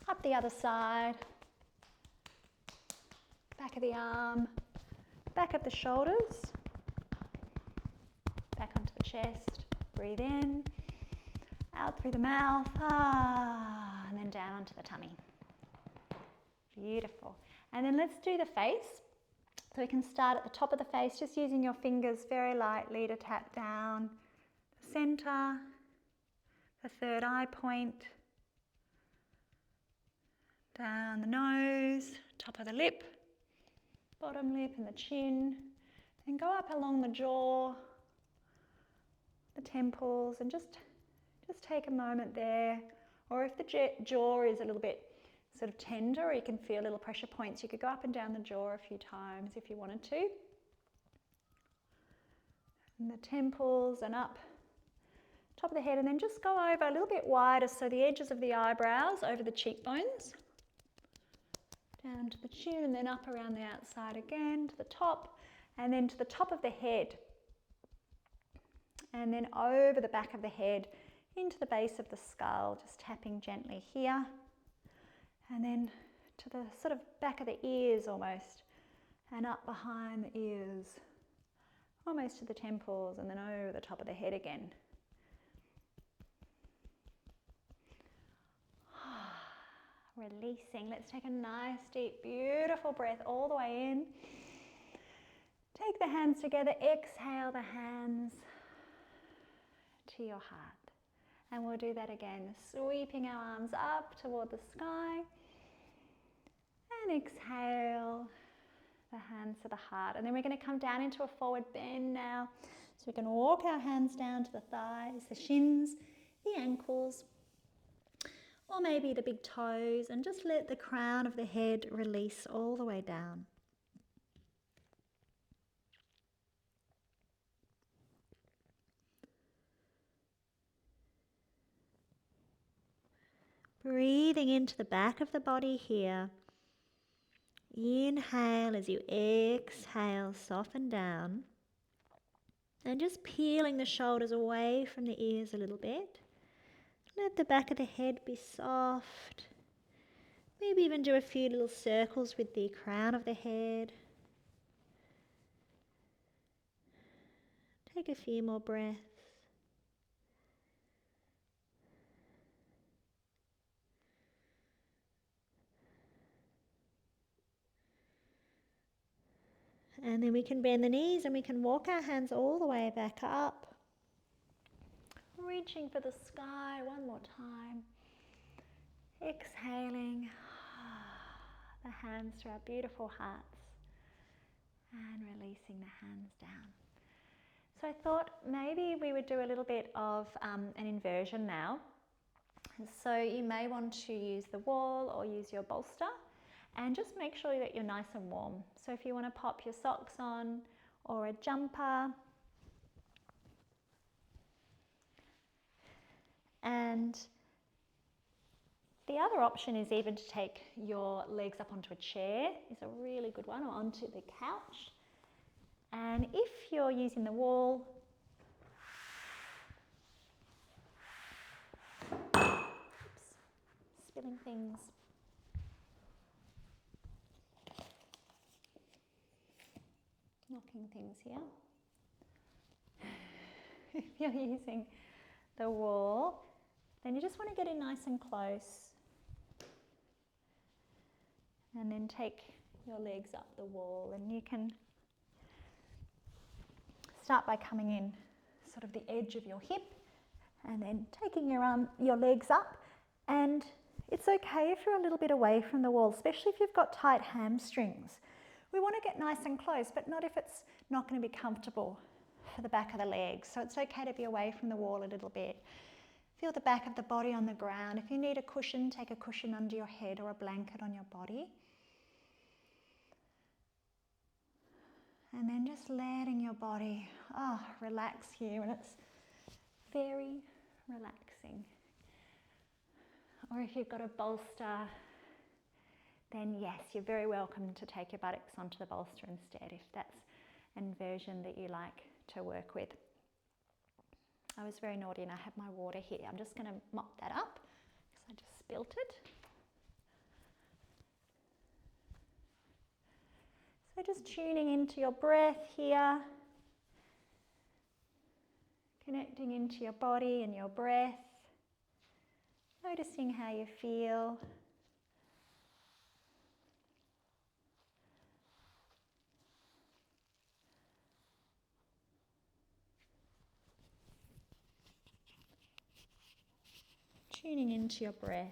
up the other side, back of the arm, back of the shoulders, back onto the chest. Breathe in. Out through the mouth, and then down onto the tummy. Beautiful. And then let's do the face. So we can start at the top of the face, just using your fingers very lightly to tap down the center, the third eye point, down the nose, top of the lip, bottom lip and the chin, and go up along the jaw, the temples, and just take a moment there. Or if the jaw is a little bit sort of tender, or you can feel little pressure points, you could go up and down the jaw a few times if you wanted to. And the temples and up, top of the head, and then just go over a little bit wider, so the edges of the eyebrows over the cheekbones, down to the chin, and then up around the outside again, to the top, and then to the top of the head, and then over the back of the head, into the base of the skull, just tapping gently here, and then to the sort of back of the ears almost, and up behind the ears, almost to the temples, and then over the top of the head again. Releasing. Let's take a nice, deep, beautiful breath all the way in. Take the hands together, exhale the hands to your heart. And we'll do that again, sweeping our arms up toward the sky. And exhale the hands to the heart. And then we're going to come down into a forward bend now. So we can walk our hands down to the thighs, the shins, the ankles, or maybe the big toes, and just let the crown of the head release all the way down. Breathing into the back of the body here. Inhale as you exhale, soften down. And just peeling the shoulders away from the ears a little bit. Let the back of the head be soft. Maybe even do a few little circles with the crown of the head. Take a few more breaths. And then we can bend the knees and we can walk our hands all the way back up. reaching for the sky one more time. Exhaling the hands to our beautiful hearts and releasing the hands down. So I thought maybe we would do a little bit of an inversion now. And so you may want to use the wall or use your bolster, and just make sure that you're nice and warm. So if you want to pop your socks on or a jumper, and the other option is even to take your legs up onto a chair, is a really good one, or onto the couch. And if you're using the wall, oops, spilling things. Knocking things here. If you're using the wall, then you just want to get in nice and close. And then take your legs up the wall, and you can start by coming in sort of the edge of your hip and then taking your legs up. And it's okay if you're a little bit away from the wall, especially if you've got tight hamstrings. We want to get nice and close, but not if it's not going to be comfortable for the back of the legs. So it's okay to be away from the wall a little bit. Feel the back of the body on the ground. If you need a cushion, take a cushion under your head or a blanket on your body. And then just letting your body relax here, and it's very relaxing. Or if you've got a bolster, then yes, you're very welcome to take your buttocks onto the bolster instead, if that's an inversion that you like to work with. I was very naughty and I have my water here. I'm just going to mop that up because I just spilt it. So just tuning into your breath here, connecting into your body and your breath, noticing how you feel. Tuning into your breath.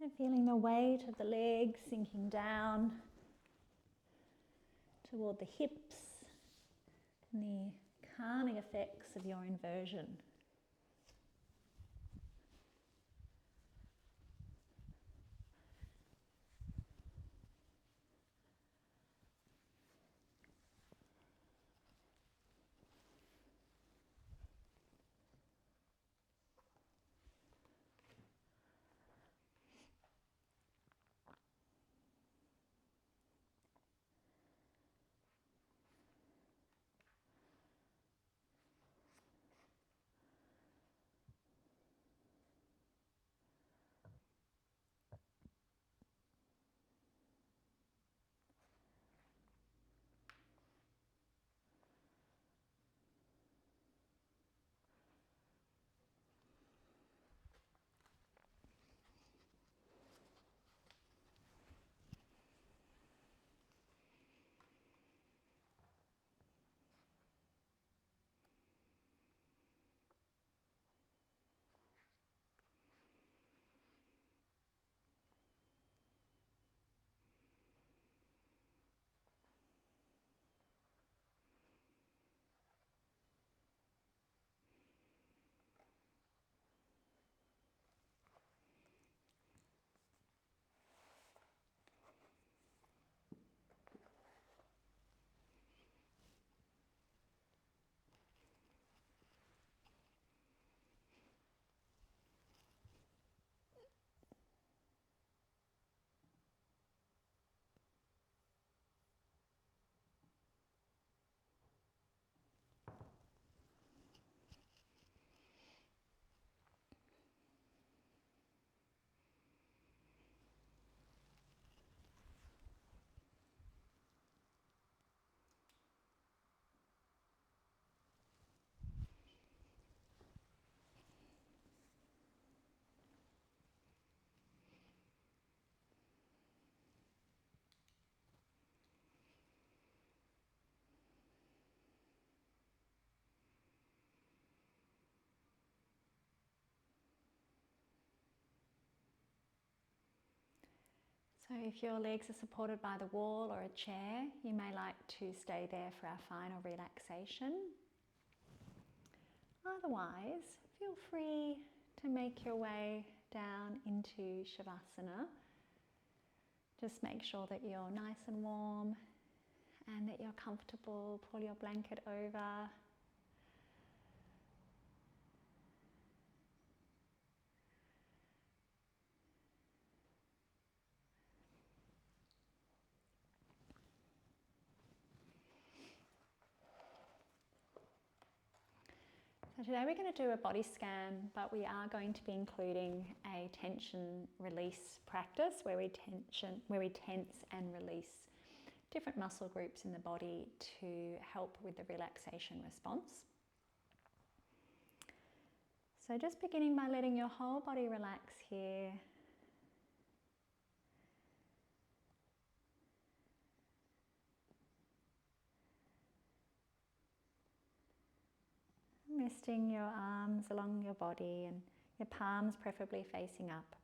And feeling the weight of the legs sinking down toward the hips and the calming effects of your inversion. So if your legs are supported by the wall or a chair, you may like to stay there for our final relaxation. Otherwise, feel free to make your way down into Shavasana. Just make sure that you're nice and warm and that you're comfortable. Pull your blanket over. So today we're going to do a body scan, but we are going to be including a tension release practice where we tense and release different muscle groups in the body to help with the relaxation response. So just beginning by letting your whole body relax here. Resting your arms along your body and your palms preferably facing up.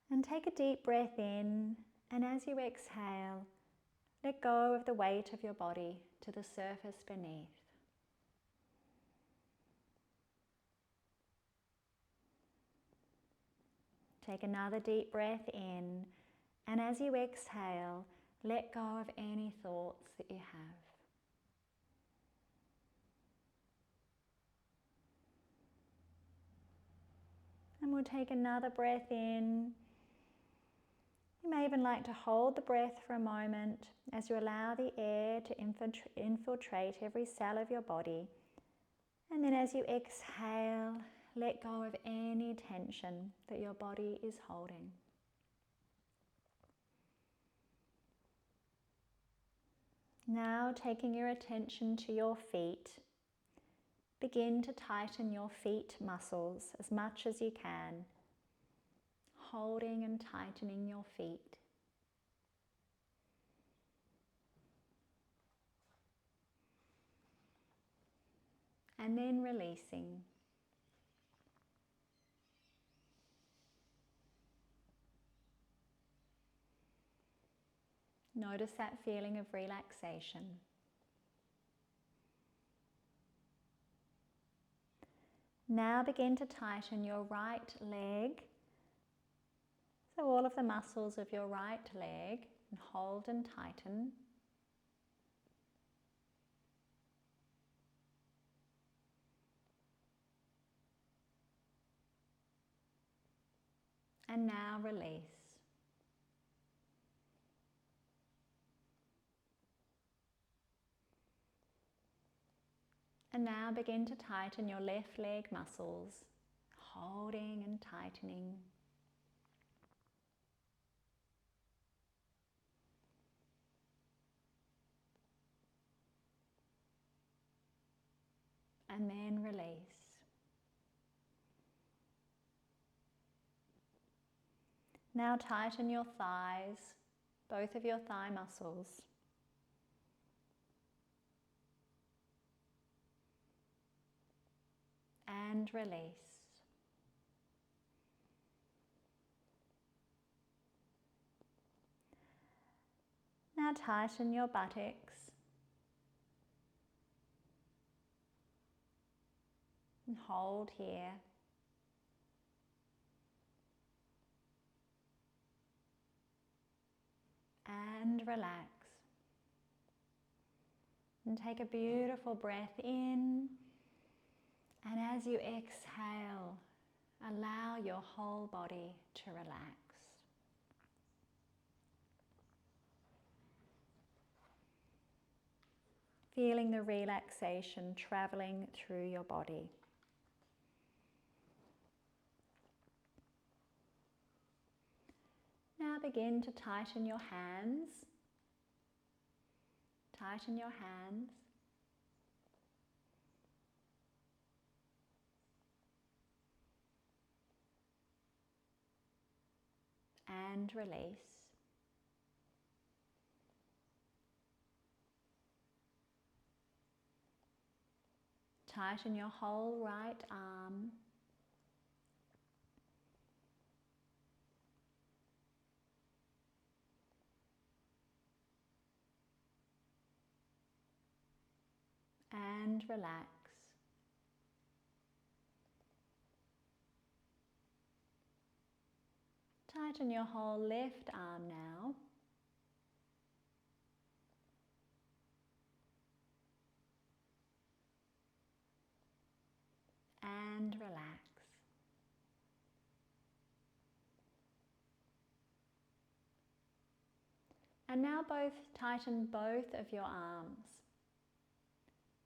And take a deep breath in, and as you exhale, let go of the weight of your body to the surface beneath. Take another deep breath in, and as you exhale, let go of any thoughts that you have. And we'll take another breath in. You may even like to hold the breath for a moment as you allow the air to infiltrate every cell of your body. And then as you exhale, let go of any tension that your body is holding. Now, taking your attention to your feet, begin to tighten your feet muscles as much as you can, holding and tightening your feet. And then releasing. Notice that feeling of relaxation. Now begin to tighten your right leg. So all of the muscles of your right leg, and hold and tighten. And now release. And now begin to tighten your left leg muscles, holding and tightening. And then release. Now tighten your thighs, both of your thigh muscles. And release. Now tighten your buttocks. And hold here. And relax. And take a beautiful breath in. And as you exhale, allow your whole body to relax. Feeling the relaxation traveling through your body. Now begin to tighten your hands. Tighten your hands. And release. Tighten your whole right arm. and relax. Tighten your whole left arm now. And relax. And now tighten both of your arms.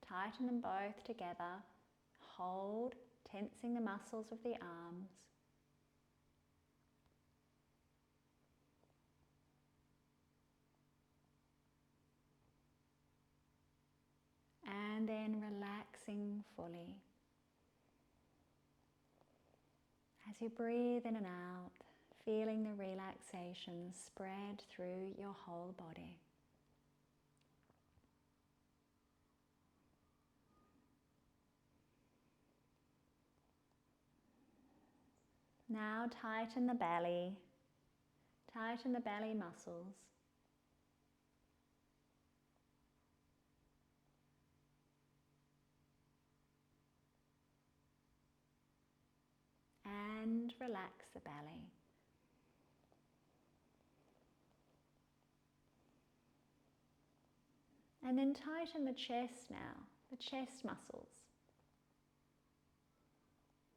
Tighten them both together. Hold, tensing the muscles of the arms. And then relaxing fully. As you breathe in and out, feeling the relaxation spread through your whole body. Now tighten the belly muscles. And relax the belly. And then tighten the chest now, the chest muscles.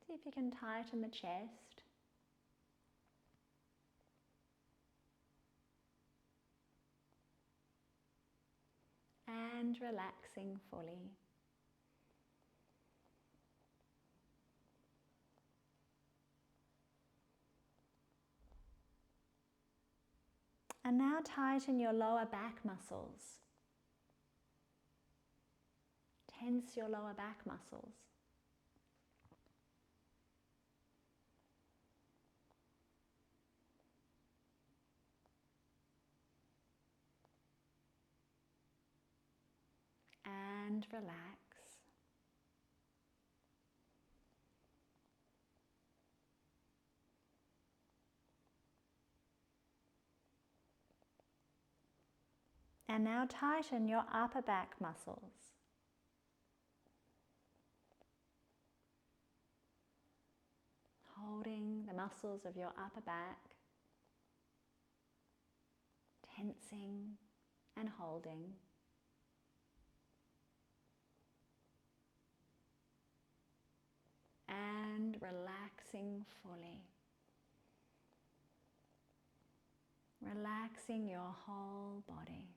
See if you can tighten the chest. And relaxing fully. And now tighten your lower back muscles. Tense your lower back muscles. And relax. And now tighten your upper back muscles. Holding the muscles of your upper back, tensing and holding. And relaxing fully. Relaxing your whole body.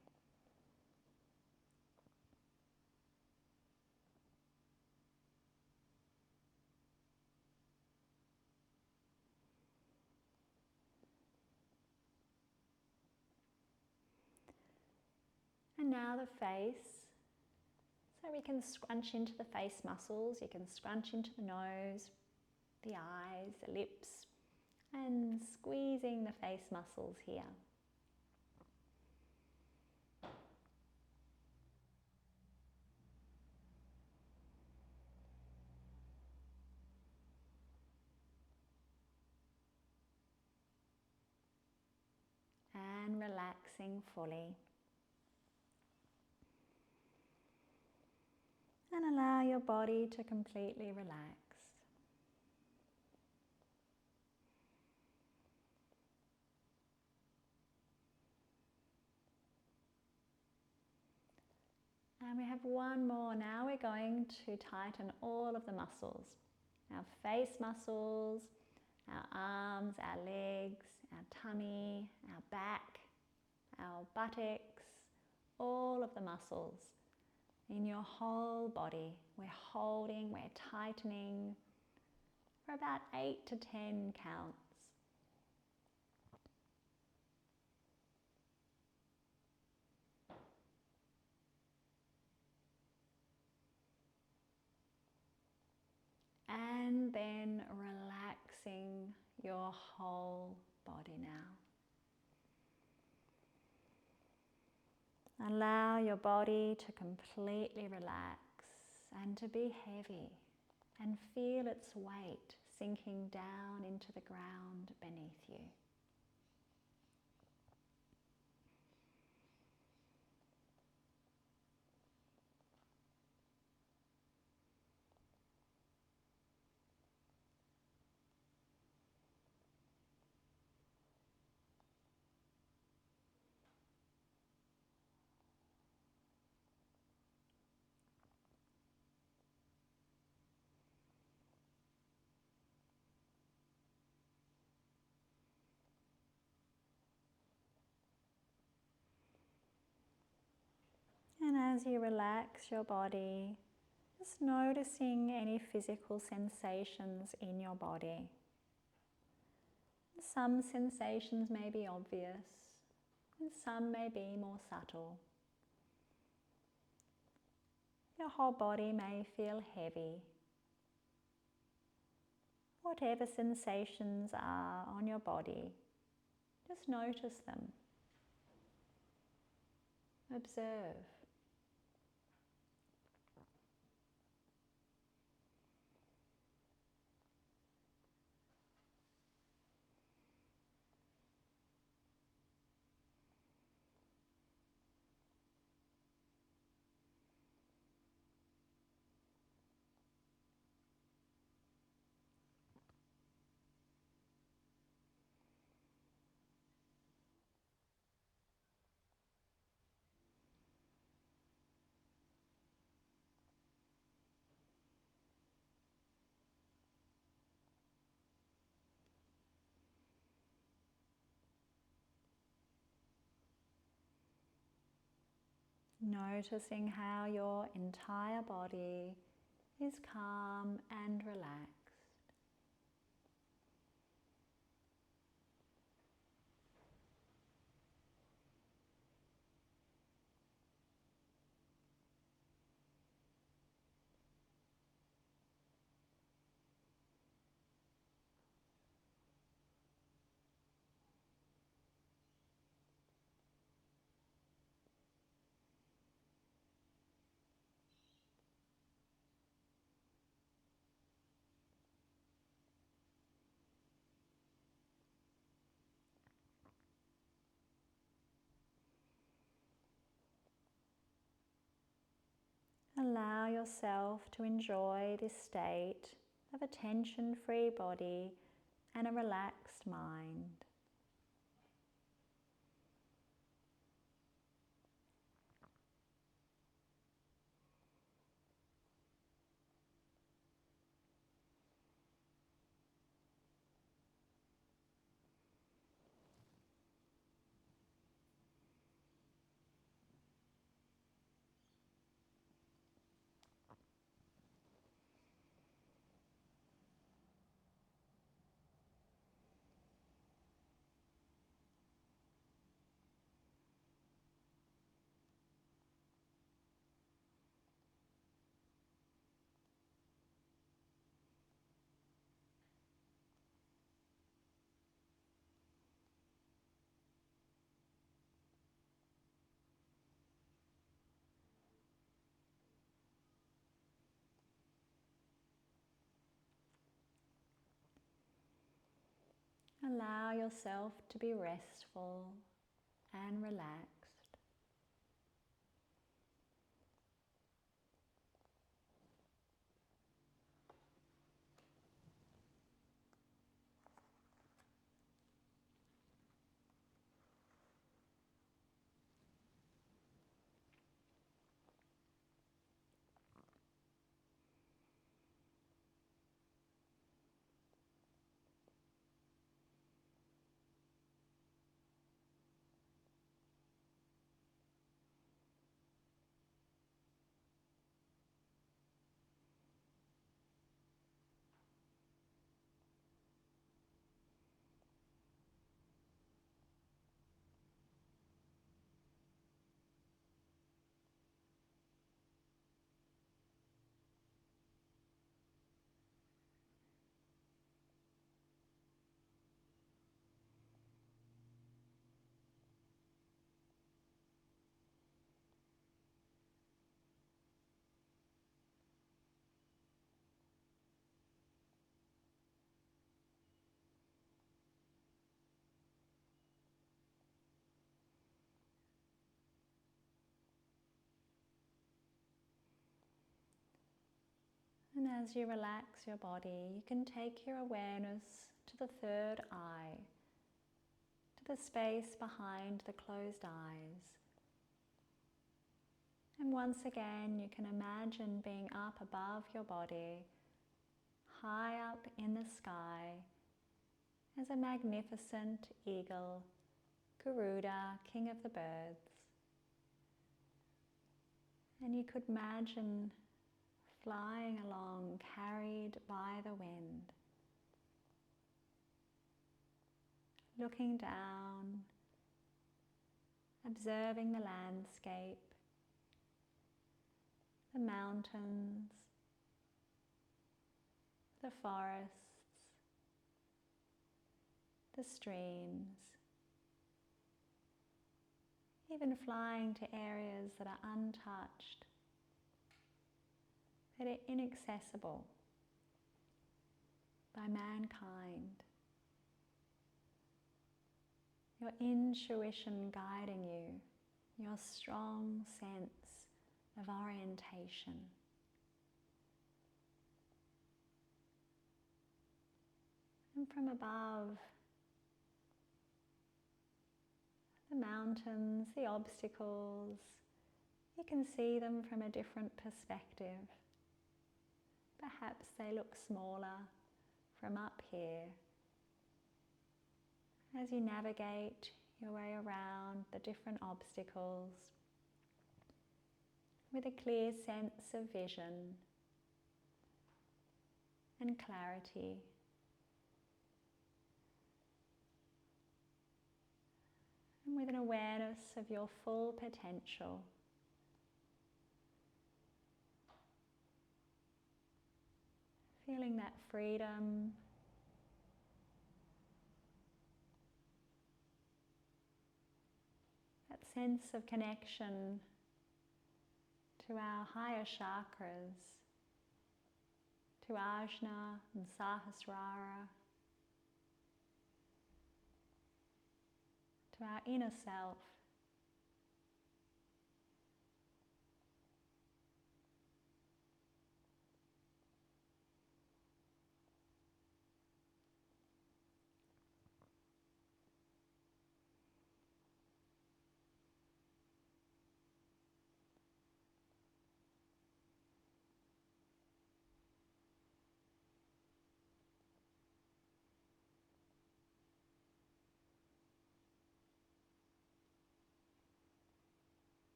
And now the face. So we can scrunch into the face muscles. You can scrunch into the nose, the eyes, the lips, and squeezing the face muscles here. And relaxing fully. And allow your body to completely relax. And we have one more. Now we're going to tighten all of the muscles. Our face muscles, our arms, our legs, our tummy, our back, our buttocks, all of the muscles in your whole body. We're holding, we're tightening for about 8 to 10 counts. And then relaxing your whole body now. Allow your body to completely relax and to be heavy, and feel its weight sinking down into the ground beneath you. And as you relax your body, just noticing any physical sensations in your body. Some sensations may be obvious, and some may be more subtle. Your whole body may feel heavy. Whatever sensations are on your body, just notice them. Observe. Noticing how your entire body is calm and relaxed. Allow yourself to enjoy this state of a tension-free body and a relaxed mind. Allow yourself to be restful and relaxed. And as you relax your body, you can take your awareness to the third eye, to the space behind the closed eyes. And once again, you can imagine being up above your body, high up in the sky, as a magnificent eagle, Garuda, king of the birds. And you could imagine flying along, carried by the wind, looking down, observing the landscape, the mountains, the forests, the streams, even flying to areas that are untouched, that are inaccessible by mankind. Your intuition guiding you, your strong sense of orientation. And from above, the mountains, the obstacles, you can see them from a different perspective. Perhaps they look smaller from up here. As you navigate your way around the different obstacles with a clear sense of vision and clarity. And with an awareness of your full potential. Feeling that freedom, that sense of connection to our higher chakras, to Ajna and Sahasrara, to our inner self.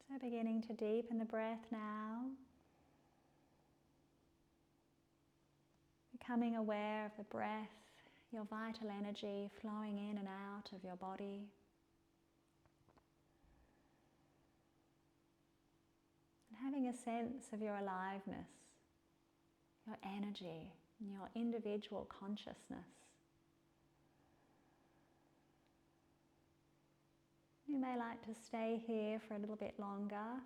So beginning to deepen the breath now. Becoming aware of the breath, your vital energy flowing in and out of your body. And having a sense of your aliveness, your energy, and your individual consciousness. You may like to stay here for a little bit longer,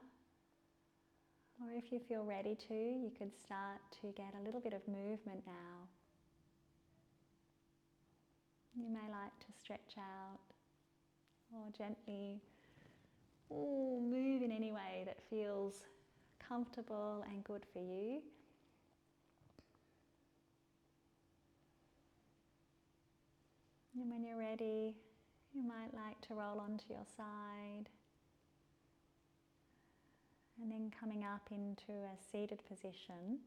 or if you feel ready to, you could start to get a little bit of movement now. You may like to stretch out or gently move in any way that feels comfortable and good for you. And when you're ready, you might like to roll onto your side and then coming up into a seated position.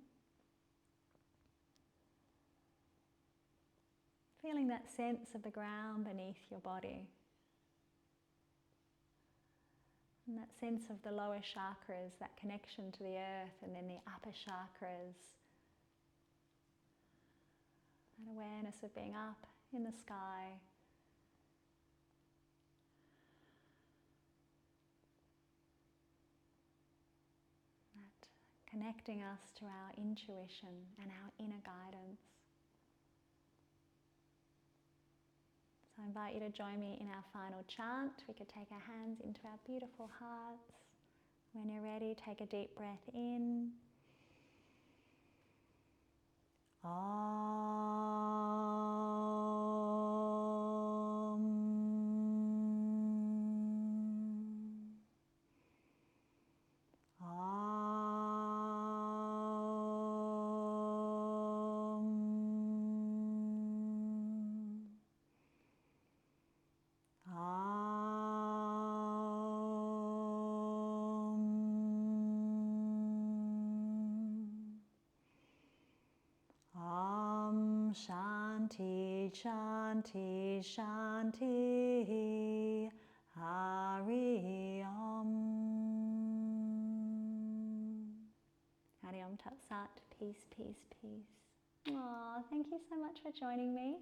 Feeling that sense of the ground beneath your body. And that sense of the lower chakras, that connection to the earth, and then the upper chakras. That awareness of being up in the sky. Connecting us to our intuition and our inner guidance. So I invite you to join me in our final chant. We could take our hands into our beautiful hearts. When you're ready, take a deep breath in. Shanti, Shanti, Shanti. Hari Om. Hari Om Tat Sat. Peace, peace, peace. Aw, thank you so much for joining me.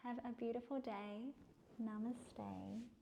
Have a beautiful day. Namaste.